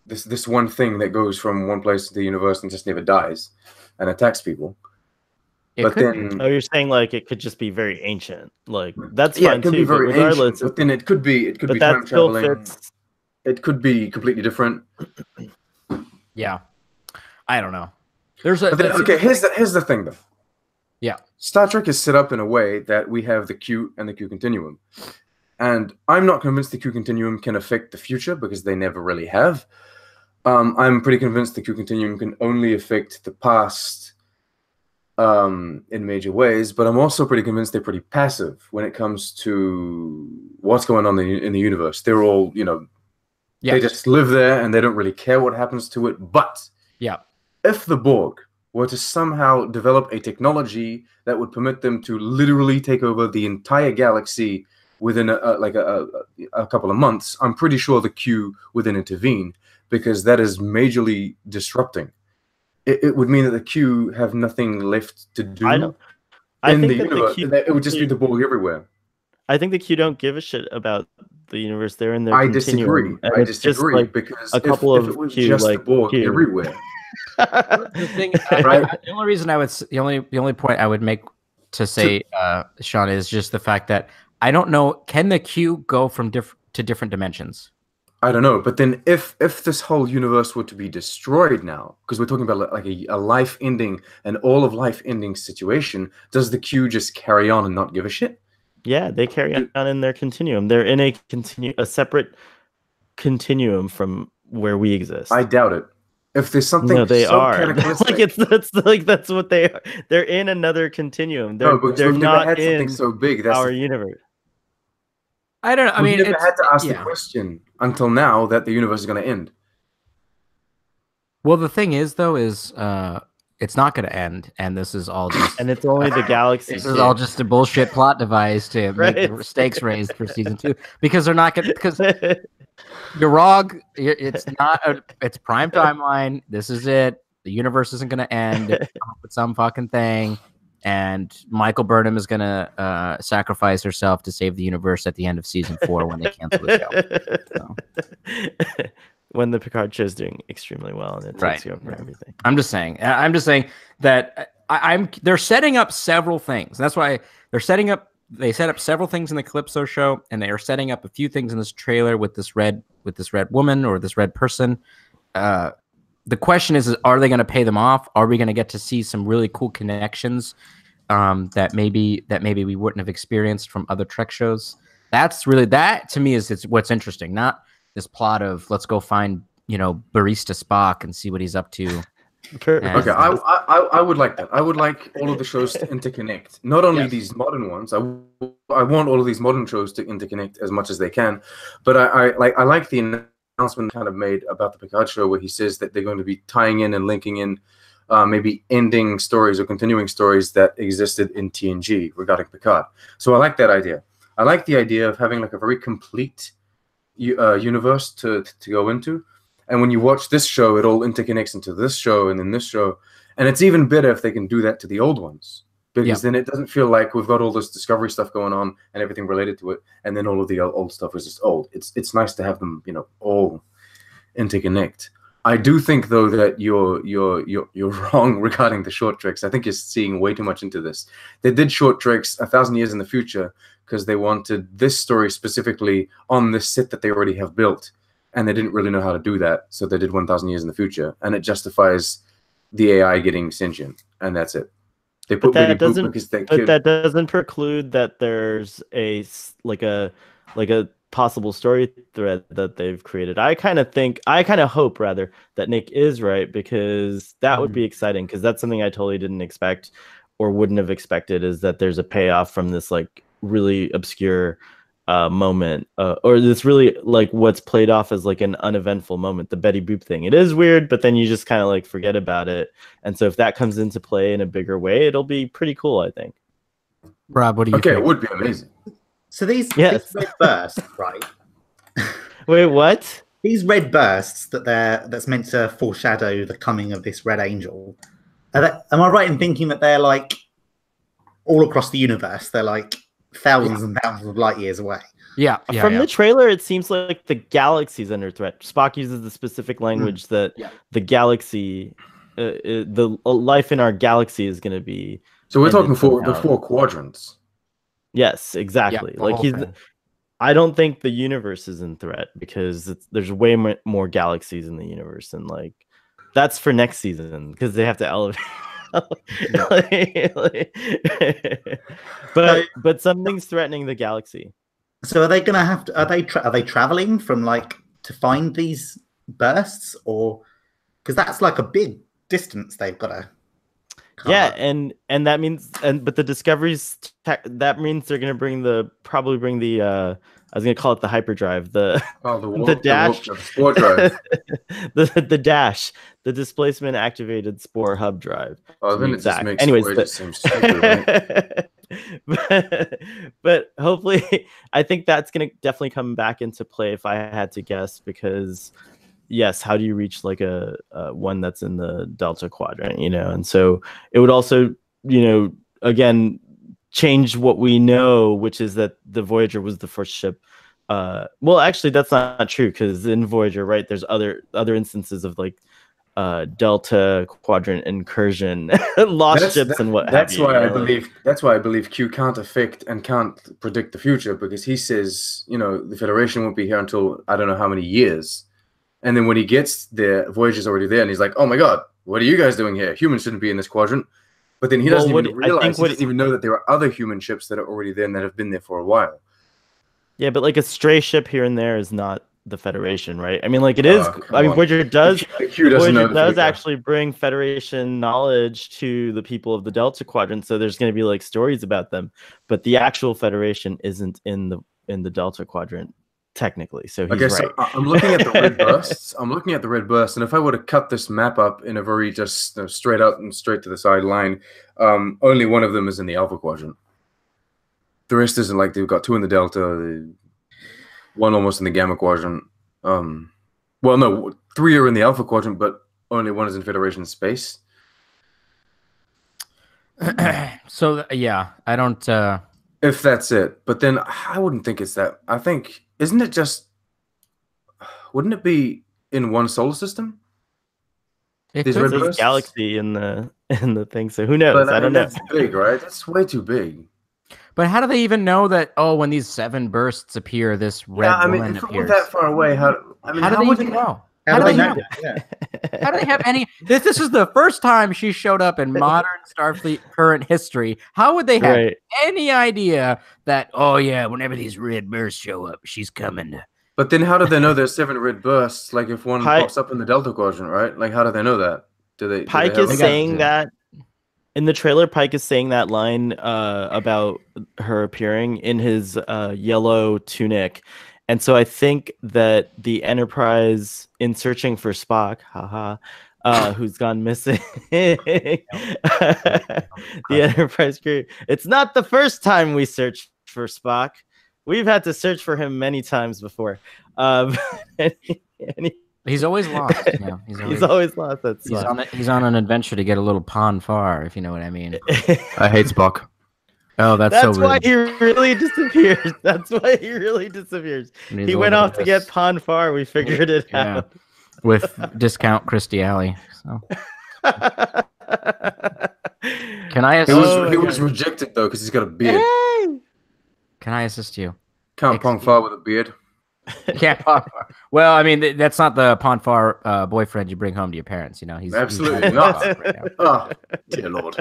this one thing that goes from one place to the universe and just never dies and attacks people. But then, oh, you're saying like it could just be very ancient. Like that's yeah, fine it could too. be very but regardless, ancient. But then it could be but time that still traveling. fits. It could be completely different. Yeah, I don't know. But then, okay, here's the thing though. Yeah, Star Trek is set up in a way that we have the Q and the Q continuum, and I'm not convinced the Q continuum can affect the future because they never really have. I'm pretty convinced the Q continuum can only affect the past in major ways, but I'm also pretty convinced they're pretty passive when it comes to what's going on in the universe. They're all, they just live there and they don't really care what happens to it. But if the Borg were to somehow develop a technology that would permit them to literally take over the entire galaxy within a couple of months, I'm pretty sure the Q would then intervene, because that is majorly disrupting. It would mean that the Q have nothing left to do in the universe. It would just be the Borg everywhere. I think the Q don't give a shit about the universe. They're in their continuum. I disagree because if it was just the Borg everywhere. The only reason the only point I would make to say, Sean, is just the fact that I don't know, can the Q go from to different dimensions? I don't know, but then if this whole universe were to be destroyed now, because we're talking about like a life ending and all of life ending situation, does the Q just carry on and not give a shit? Yeah, they carry on in their continuum. They're in a separate continuum from where we exist. I doubt it. If there's something, no, they are. That's what they are. They're in another continuum. They're not in something so big. That's our universe. I don't know. I mean, never had to ask the question until now that the universe is going to end. Well, the thing is, though, is it's not going to end, and this is all just and it's only the galaxy. This is all just a bullshit plot device to make the stakes raised for season 2, because they're not going to. Because you're wrong. It's not. It's prime timeline. This is it. The universe isn't going to end. It's with some fucking thing. And Michael Burnham is going to sacrifice herself to save the universe at the end of season 4 when they cancel the show. So. When the Picard show is doing extremely well and it takes you over everything. I'm just saying that they're setting up several things. That's why they set up several things in the Calypso show, and they are setting up a few things in this trailer with this red woman or this red person. The question is are they going to pay them off? Are we going to get to see some really cool connections that maybe we wouldn't have experienced from other Trek shows? That to me is what's interesting, not this plot of let's go find barista Spock and see what he's up to. Okay, I would like that. I would like all of the shows to interconnect. Not only these modern ones. I want all of these modern shows to interconnect as much as they can. But I like the announcement kind of made about the Picard show where he says that they're going to be tying in and linking in maybe ending stories or continuing stories that existed in TNG regarding Picard. So I like that idea. I like the idea of having like a very complete universe to go into. And when you watch this show, it all interconnects into this show and then this show. And it's even better if they can do that to the old ones. Because then it doesn't feel like we've got all this Discovery stuff going on and everything related to it, and then all of the old stuff is just old. It's nice to have them, all interconnect. I do think though that you're wrong regarding the short treks. I think you're seeing way too much into this. They did short treks 1,000 years in the future because they wanted this story specifically on this set that they already have built, and they didn't really know how to do that, so they did 1,000 years in the future, and it justifies the AI getting sentient, and that's it. They put that doesn't preclude that there's a possible story thread that they've created. I kind of hope rather that Nick is right, because that would be exciting, because that's something I totally didn't expect or wouldn't have expected, is that there's a payoff from this like really obscure moment or this really like what's played off as like an uneventful moment, the Betty Boop thing. It is weird, but then you just kind of like forget about it. And so if that comes into play in a bigger way, it'll be pretty cool, I think. Rob, what do you think? It would be amazing. So these red bursts, right? Wait, what? These red bursts that's meant to foreshadow the coming of this red angel. Am I right in thinking that they're like all across the universe? They're like thousands and thousands of light years away. From the trailer, it seems like the galaxy's under threat. Spock uses the specific language that the galaxy, the life in our galaxy is going to be So we're talking the 4 quadrants. Yes, exactly. Like I don't think the universe is in threat because there's way more galaxies in the universe, and like that's for next season because they have to elevate. but something's threatening the galaxy. So are they gonna have to? Are they traveling from like to find these bursts, or because that's like a big distance they've got to. Yeah, and that means but the discoveries that means they're gonna probably bring the I was gonna call it the hyperdrive, the dash, the spore drive, the dash, the displacement activated spore hub drive. Oh, then it just makes it seem stupid, right? but hopefully, I think that's gonna definitely come back into play if I had to guess, because yes, how do you reach like a one that's in the Delta Quadrant, and so it would also, again, change what we know, which is that the Voyager was the first ship. Well, actually, that's not true, because in Voyager, right, there's other instances of like Delta Quadrant incursion, lost ships and what have you. That's why I believe Q can't affect and can't predict the future, because he says, the Federation won't be here until I don't know how many years. And then when he gets there, Voyager's already there, and he's like, "Oh my god, what are you guys doing here? Humans shouldn't be in this quadrant." But then he doesn't even realize, he doesn't even know that there are other human ships that are already there and that have been there for a while. Yeah, but like a stray ship here and there is not the Federation, right? I mean, like it is. I mean, Voyager does actually bring Federation knowledge to the people of the Delta Quadrant, so there's going to be like stories about them. But the actual Federation isn't in the Delta Quadrant. Technically, so he's right. So I'm looking at the red bursts. And if I were to cut this map up in a very just straight out and straight to the side line, only one of them is in the Alpha Quadrant. The rest isn't. Like they've got 2 in the Delta, 1 almost in the Gamma Quadrant. Well, no, 3 are in the Alpha Quadrant, but only 1 is in Federation space. So yeah, I don't. If that's it, but then I wouldn't think it's that. I think, isn't it just? Wouldn't it be in one solar system? There's a galaxy in the thing, so who knows? But, I don't know. That's big, right? That's way too big. But how do they even know that? Oh, when these 7 bursts appear, this red woman appears. That far away, how do they even know? How do they know? How do they have any? This is the first time she showed up in modern Starfleet current history. How would they have any idea that? Oh yeah, whenever these red bursts show up, she's coming. But then, how do they know there's 7 red bursts? Like if one pops up in the Delta Quadrant, right? Like how do they know that? Pike is saying that in the trailer. Pike is saying that line about her appearing in his yellow tunic. And so I think that the Enterprise, in searching for Spock, who's gone missing, the Enterprise crew, it's not the first time we searched for Spock. We've had to search for him many times before. He's always lost. Yeah, he's always lost. He's on an adventure to get a little pon far, if you know what I mean. I hate Spock. Oh, that's why he really disappears. That's why he really disappears. He went off to get Pon Far. We figured it out. With discount Christy Alley. So. Can I assist? He was rejected, though, because he's got a beard. Can I assist you? Can't Pon Far with a beard. Can't Pon Far. Well, I mean, that's not the Pon Far boyfriend you bring home to your parents. He's absolutely not. Oh, dear Lord.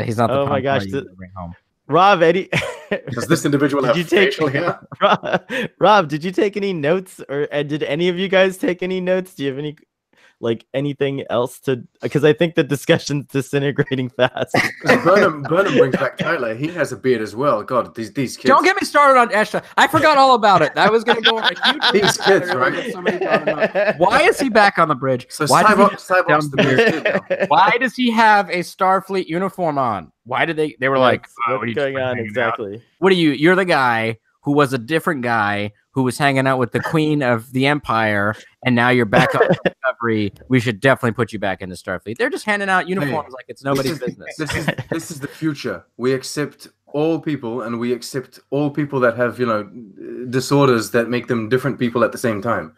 He's not the Pon Far you bring home. Rob, does this individual have facial hair? Rob, did you take any notes, or did any of you guys take any notes? Do you have any, anything else to? Because I think the discussion's disintegrating fast. Burnham brings back Tyler. He has a beard as well. God, these kids. Don't get me started on Esha. I forgot all about it. I was going to go on a huge. These kids, right? Why is he back on the bridge? So why does he have a Starfleet uniform on? Why did they were like, what's going on exactly? What are you? You're the guy who was a different guy who was hanging out with the Queen of the Empire, and now you're back on Discovery. We should definitely put you back into Starfleet. They're just handing out uniforms like it's nobody's business. This is the future. We accept all people, and we accept all people that have disorders that make them different people at the same time.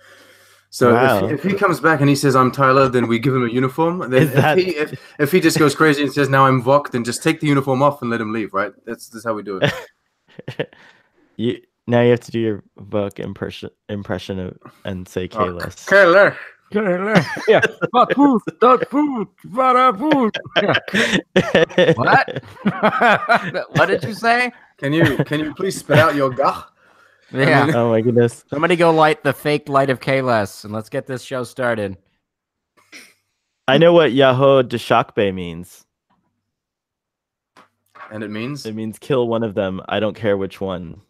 So Wow. if he comes back and he says I'm Tyler, then we give him a uniform. And then if he just goes crazy and says now I'm Vok, then just take the uniform off and let him leave. Right? That's how we do it. Now you have to do your Vok impression of, and say Kalis. Kalis. Yeah. Dog food. Food. What? What did you say? Can you please spit out your gah? Yeah. Oh my goodness. Somebody go light the fake light of Kalis and let's get this show started. I know what Yahoo Deshakbe means. And it means? It means kill one of them. I don't care which one.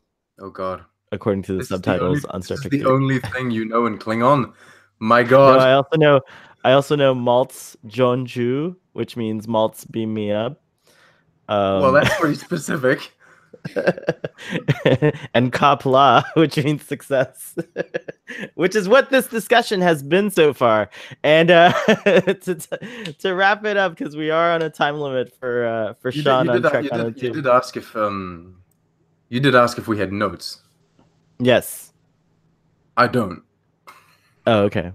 Oh God. According to the subtitles on Star Trek. This is the only thing you know in Klingon. My God. No, I also know Maltz Jonju, which means Maltz beam me up. Well, that's pretty specific. And Kapla, which means success, which is what this discussion has been so far. And to wrap it up, because we are on a time limit for Sean on Trek 102. You did ask if we had notes. Yes. I don't. Oh, okay.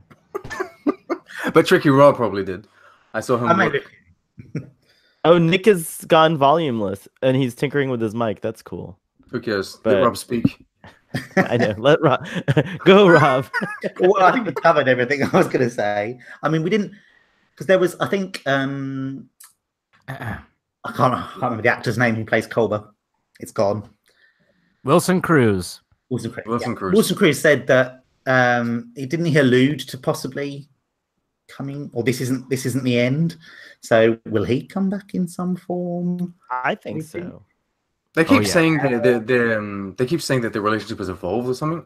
But Tricky Rob probably did. I saw him. Oh, Nick has gone volumeless, and he's tinkering with his mic. That's cool. Who cares? Let Rob speak. I know. Let Rob go, Rob. Well, I think we covered everything I was going to say. I mean, we didn't, because there was, I think, I can't remember the actor's name who plays Culber. It's gone. Wilson Cruz. Wilson Cruz. Wilson Cruz said that he didn't allude to possibly coming, or this isn't the end. So will he come back in some form? I think so. They keep saying that they keep saying that their relationship has evolved or something.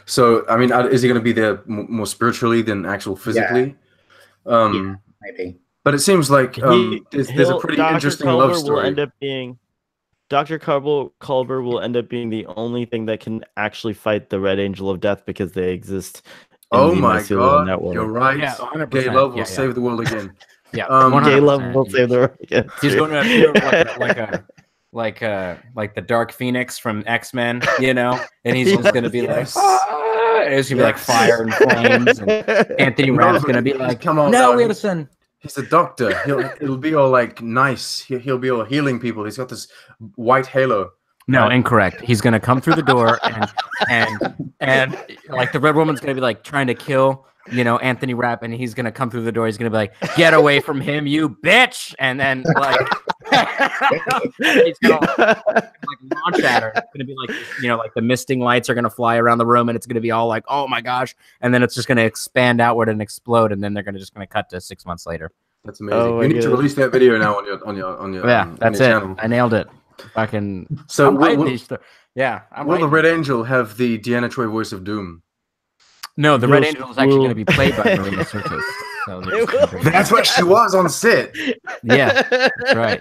So I mean, is he going to be there more spiritually than actual physically? Yeah, maybe. But it seems like there's a pretty interesting love story. Dr. Culber will end up being the only thing that can actually fight the Red Angel of Death because they exist. Oh my God, network. You're right. Yeah, 100%. Gay love will save the world again. Yeah, gay love will save the world again. He's going to appear like the Dark Phoenix from X-Men, you know, and he's just going to be like, and it's going to be like fire and flames, and Anthony Rapp's going to be like, come on, no, Wilson. He's a doctor. It'll be all like nice. He'll be all healing people. He's got this white halo. No, incorrect. He's gonna come through the door and like the Red Woman's gonna be like trying to kill, you know, Anthony Rapp, and he's gonna come through the door. He's gonna be like, "Get away from him, you bitch!" And then like he's gonna like launch at her. It's gonna be like, you know, like the misting lights are gonna fly around the room, and it's gonna be all like, "Oh my gosh!" And then it's just gonna expand outward and explode, and then they're gonna cut to 6 months later. That's amazing. You need to release that video now on your yeah. That's it. Channel. I nailed it. Fucking so will the Red Angel have the Deanna Troi voice of Doom? No, the Red Angel is actually going to be played by Marina Sirtis. So that's what she was on set. Yeah, that's right.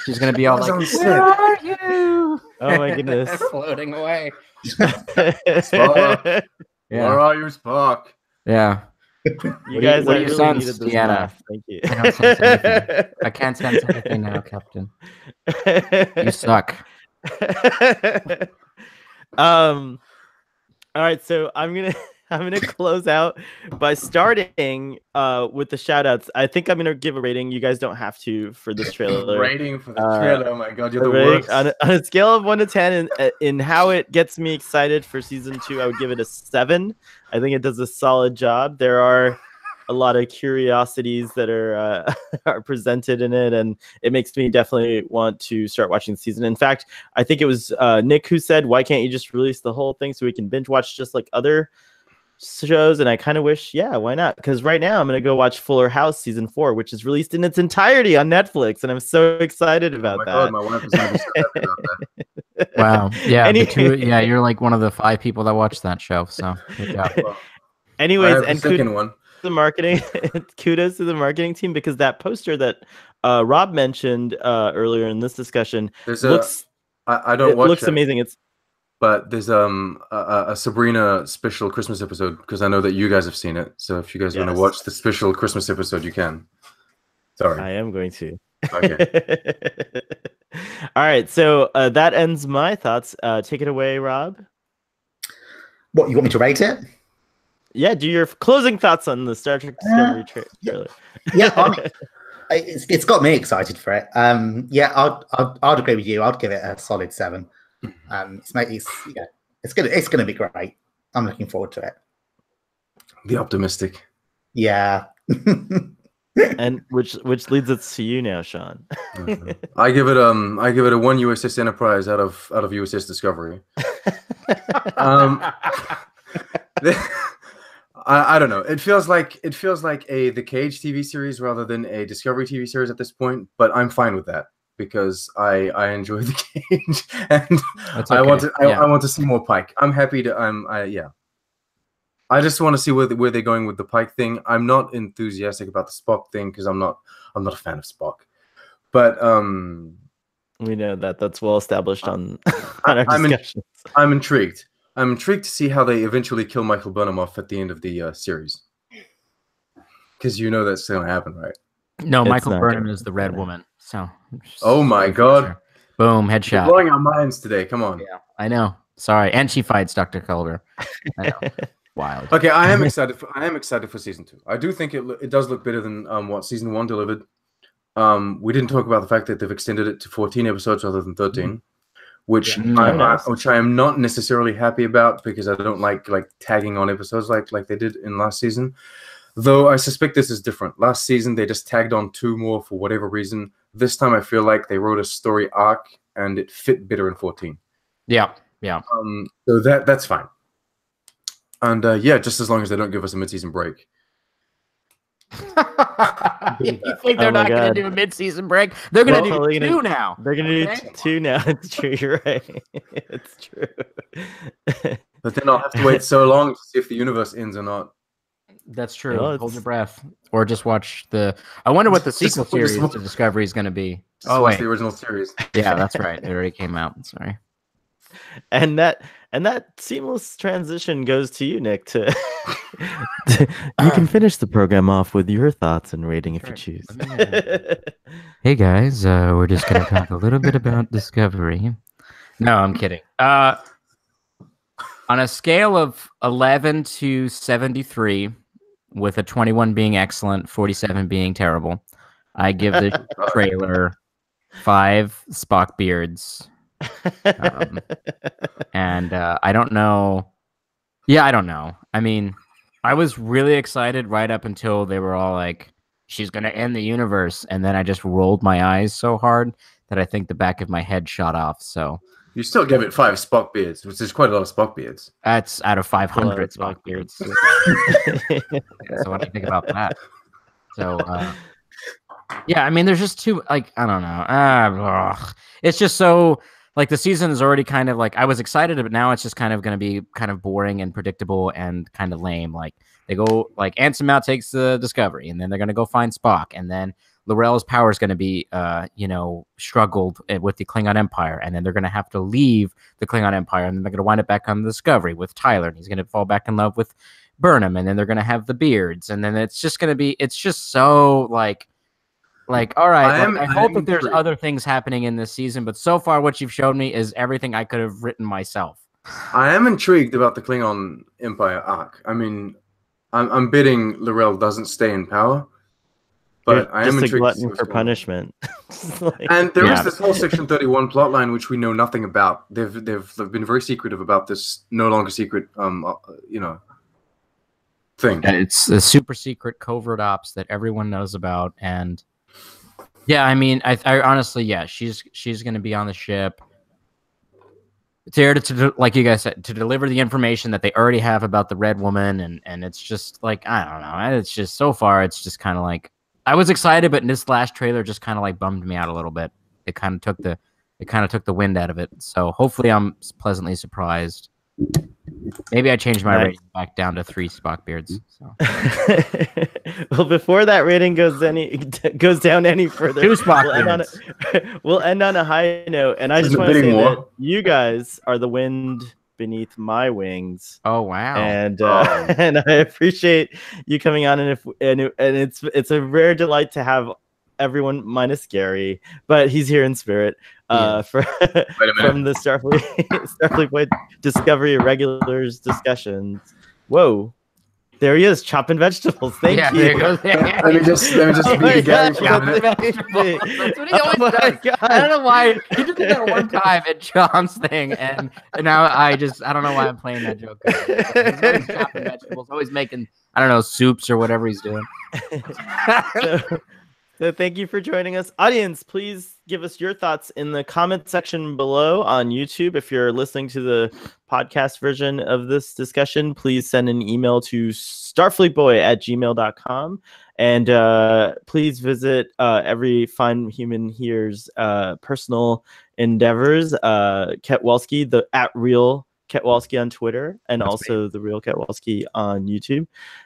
She's going to be all like, "Where are you?" Oh my goodness, floating away. Spock. Yeah. Where are you, Spock? Yeah. You guys what are do you really sense, Deanna? Thank you. I don't sense anything. I can't sense anything now, Captain. You suck. All right, so I'm gonna close out by starting with the shout outs. I think I'm gonna give a rating. You guys don't have to for this trailer. Rating for the trailer. Oh my God, you're the worst. On a scale of 1 to 10 in how it gets me excited for season 2, I would give it a 7. I think it does a solid job. There are a lot of curiosities that are presented in it, and it makes me definitely want to start watching the season. In fact, I think it was Nick who said, "Why can't you just release the whole thing so we can binge watch just like other shows?" And I kind of wish, yeah, why not? Because right now I'm going to go watch Fuller House season 4, which is released in its entirety on Netflix, and I'm so excited about that. God, my wife is going to be so happy about that. Wow. Yeah. Anyway, you're like one of the 5 people that watch that show. So anyways, and kudos to the marketing team, because that poster that Rob mentioned earlier in this discussion looks amazing. But there's a Sabrina special Christmas episode, because I know that you guys have seen it. So if you guys want to watch the special Christmas episode, you can. Sorry, I am going to. Okay. All right, so that ends my thoughts. Take it away, Rob. What, you want me to rate it? yeah, do your closing thoughts on the Star Trek Discovery trailer. Yeah, it's got me excited for it. Yeah, I'd agree with you. I'd give it a solid 7. It's gonna be great. I'm looking forward to it. The optimistic. Yeah. And which leads us to you now, Sean. I give it a 1 USS Enterprise out of USS Discovery. I don't know. It feels like the Cage TV series rather than a Discovery TV series at this point, but I'm fine with that because I enjoy the Cage and okay. I want to see more Pike. I'm happy to yeah. I just want to see where they're going with the Pike thing. I'm not enthusiastic about the Spock thing because I'm not a fan of Spock. But we know that's well established on our discussions. I'm intrigued. I'm intrigued to see how they eventually kill Michael Burnham off at the end of the series. Because you know that's going to happen, right? No, Michael Burnham is the Red Woman. So. Oh my God! Boom! Headshot. You're blowing our minds today. Come on. Yeah, I know. Sorry, and she fights Dr. Culber. I know. Wild. Okay, I am excited for season 2. I do think it does look better than what season 1 delivered. We didn't talk about the fact that they've extended it to 14 episodes rather than 13, which I am not necessarily happy about because I don't like tagging on episodes like they did in last season. Though I suspect this is different. Last season they just tagged on 2 more for whatever reason. This time I feel like they wrote a story arc and it fit better in 14. Yeah. So that's fine. And yeah, just as long as they don't give us a mid-season break. You think they're not going to do a mid-season break? They're going to do 2 now. They're going to do 2 now. It's true. You're right. It's true. But then I'll have to wait so long to see if the universe ends or not. That's true. Hold your breath. Or just watch the... I wonder what the sequel series to Discovery is going to be. Watch the original series. Yeah, that's right. It already came out. Sorry. And that seamless transition goes to you, Nick. You can finish the program off with your thoughts and rating if you choose. Hey guys, we're just gonna talk a little bit about Discovery. No, I'm kidding. On a scale of 11 to 73, with a 21 being excellent, 47 being terrible, I give the trailer 5 Spock beards. And I don't know. Yeah, I don't know. I mean, I was really excited right up until they were all like, she's going to end the universe. And then I just rolled my eyes so hard that I think the back of my head shot off. So you still give it 5 Spock beards, which is quite a lot of Spock beards. That's out of 500 Spock beards. So what do you think about that? So, yeah, I mean, there's just too, I don't know. It's just so... the season is already kind of I was excited, but now it's just kind of going to be kind of boring and predictable and kind of lame. They go Anson Mount takes the Discovery, and then they're going to go find Spock, and then L'Rell's power is going to be, struggled with the Klingon Empire, and then they're going to have to leave the Klingon Empire, and then they're going to wind up back on the Discovery with Tyler, and he's going to fall back in love with Burnham, and then they're going to have the beards, and then it's just so all right, I hope that there's other things happening in this season, but so far what you've shown me is everything I could have written myself. I am intrigued about the Klingon Empire arc. I mean, I'm betting L'Rell doesn't stay in power, but I am intrigued. Just a glutton for punishment. And there is this whole Section 31 plotline which we know nothing about. They've been very secretive about this no longer secret, thing. And it's a super secret covert ops that everyone knows about, and yeah, I mean, I honestly, yeah, she's going to be on the ship there to, like you guys said, to deliver the information that they already have about the Red Woman, and it's just I don't know, it's just so far, it's just kind of I was excited, but this last trailer just kind of bummed me out a little bit. It kind of took the wind out of it. So hopefully, I'm pleasantly surprised. Maybe I changed my rating back down to 3 Spock beards. So. Well, before that rating goes down any further, 2 Spock beards. We'll end on a high note, and I just want to say that you guys are the wind beneath my wings. Oh wow! And and I appreciate you coming on, and it's a rare delight to have everyone minus Gary, but he's here in spirit. From the Starfleet Boy Discovery Irregulars discussions. Whoa. There he is, chopping vegetables. Thank you. There you go. Let me just be again. That's what he always does. God. I don't know why he did that one time at John's thing, and now I don't know why I'm playing that joke. He's always chopping vegetables, always making soups or whatever he's doing. So thank you for joining us. Audience, please give us your thoughts in the comment section below on YouTube. If you're listening to the podcast version of this discussion, please send an email to starfleetboy@gmail.com. And please visit every fine human here's personal endeavors. Ketwalski, the @real Ketwalski on Twitter, and That's also the real Ketwalski on YouTube.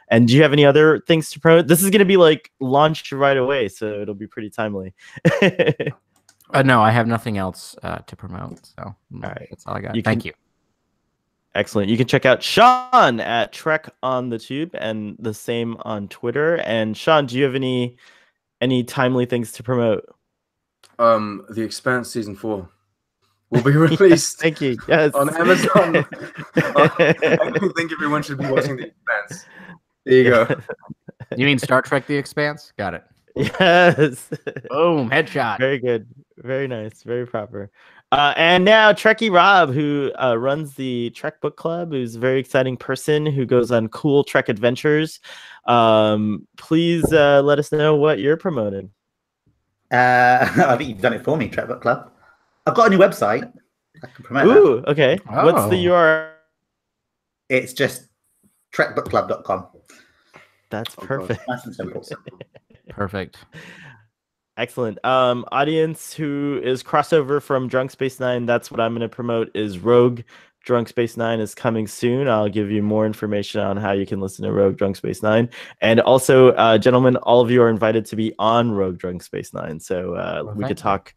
And do you have any other things to promote? This is going to be like launched right away, so it'll be pretty timely. No, I have nothing else to promote. So all right, that's all I got. Thank you. Excellent. You can check out Sean at Trek on the Tube, and the same on Twitter. And Sean, do you have any timely things to promote? The Expanse season 4 will be released. Thank you. Yes. On Amazon. I think everyone should be watching The Expanse. There you go. You mean Star Trek: The Expanse? Got it. Yes. Boom. Headshot. Very good. Very nice. Very proper. And now Trekkie Rob, who runs the Trek Book Club, who's a very exciting person who goes on cool Trek adventures. Please let us know what you're promoting. I think you've done it for me, Trek Book Club. I've got a new website. I can promote Ooh, okay. Oh. What's the URL? It's just trekbookclub.com. That's perfect. Nice and simple. Perfect. Excellent. Audience who is crossover from Drunk Space Nine, that's what I'm going to promote, is Rogue Drunk Space Nine is coming soon. I'll give you more information on how you can listen to Rogue Drunk Space Nine. And also, gentlemen, all of you are invited to be on Rogue Drunk Space Nine. So we could talk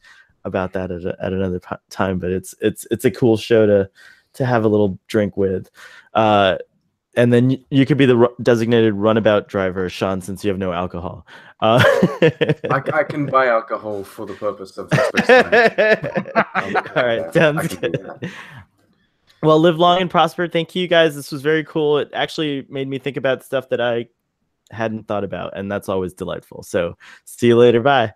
about that at another time, but it's a cool show to have a little drink with. And then you could be the designated runabout driver, Sean, since you have no alcohol. I can buy alcohol for the purpose of this. All right, sounds good. Well, live long and prosper. Thank you, guys. This was very cool. It actually made me think about stuff that I hadn't thought about, and that's always delightful. So see you later. Bye.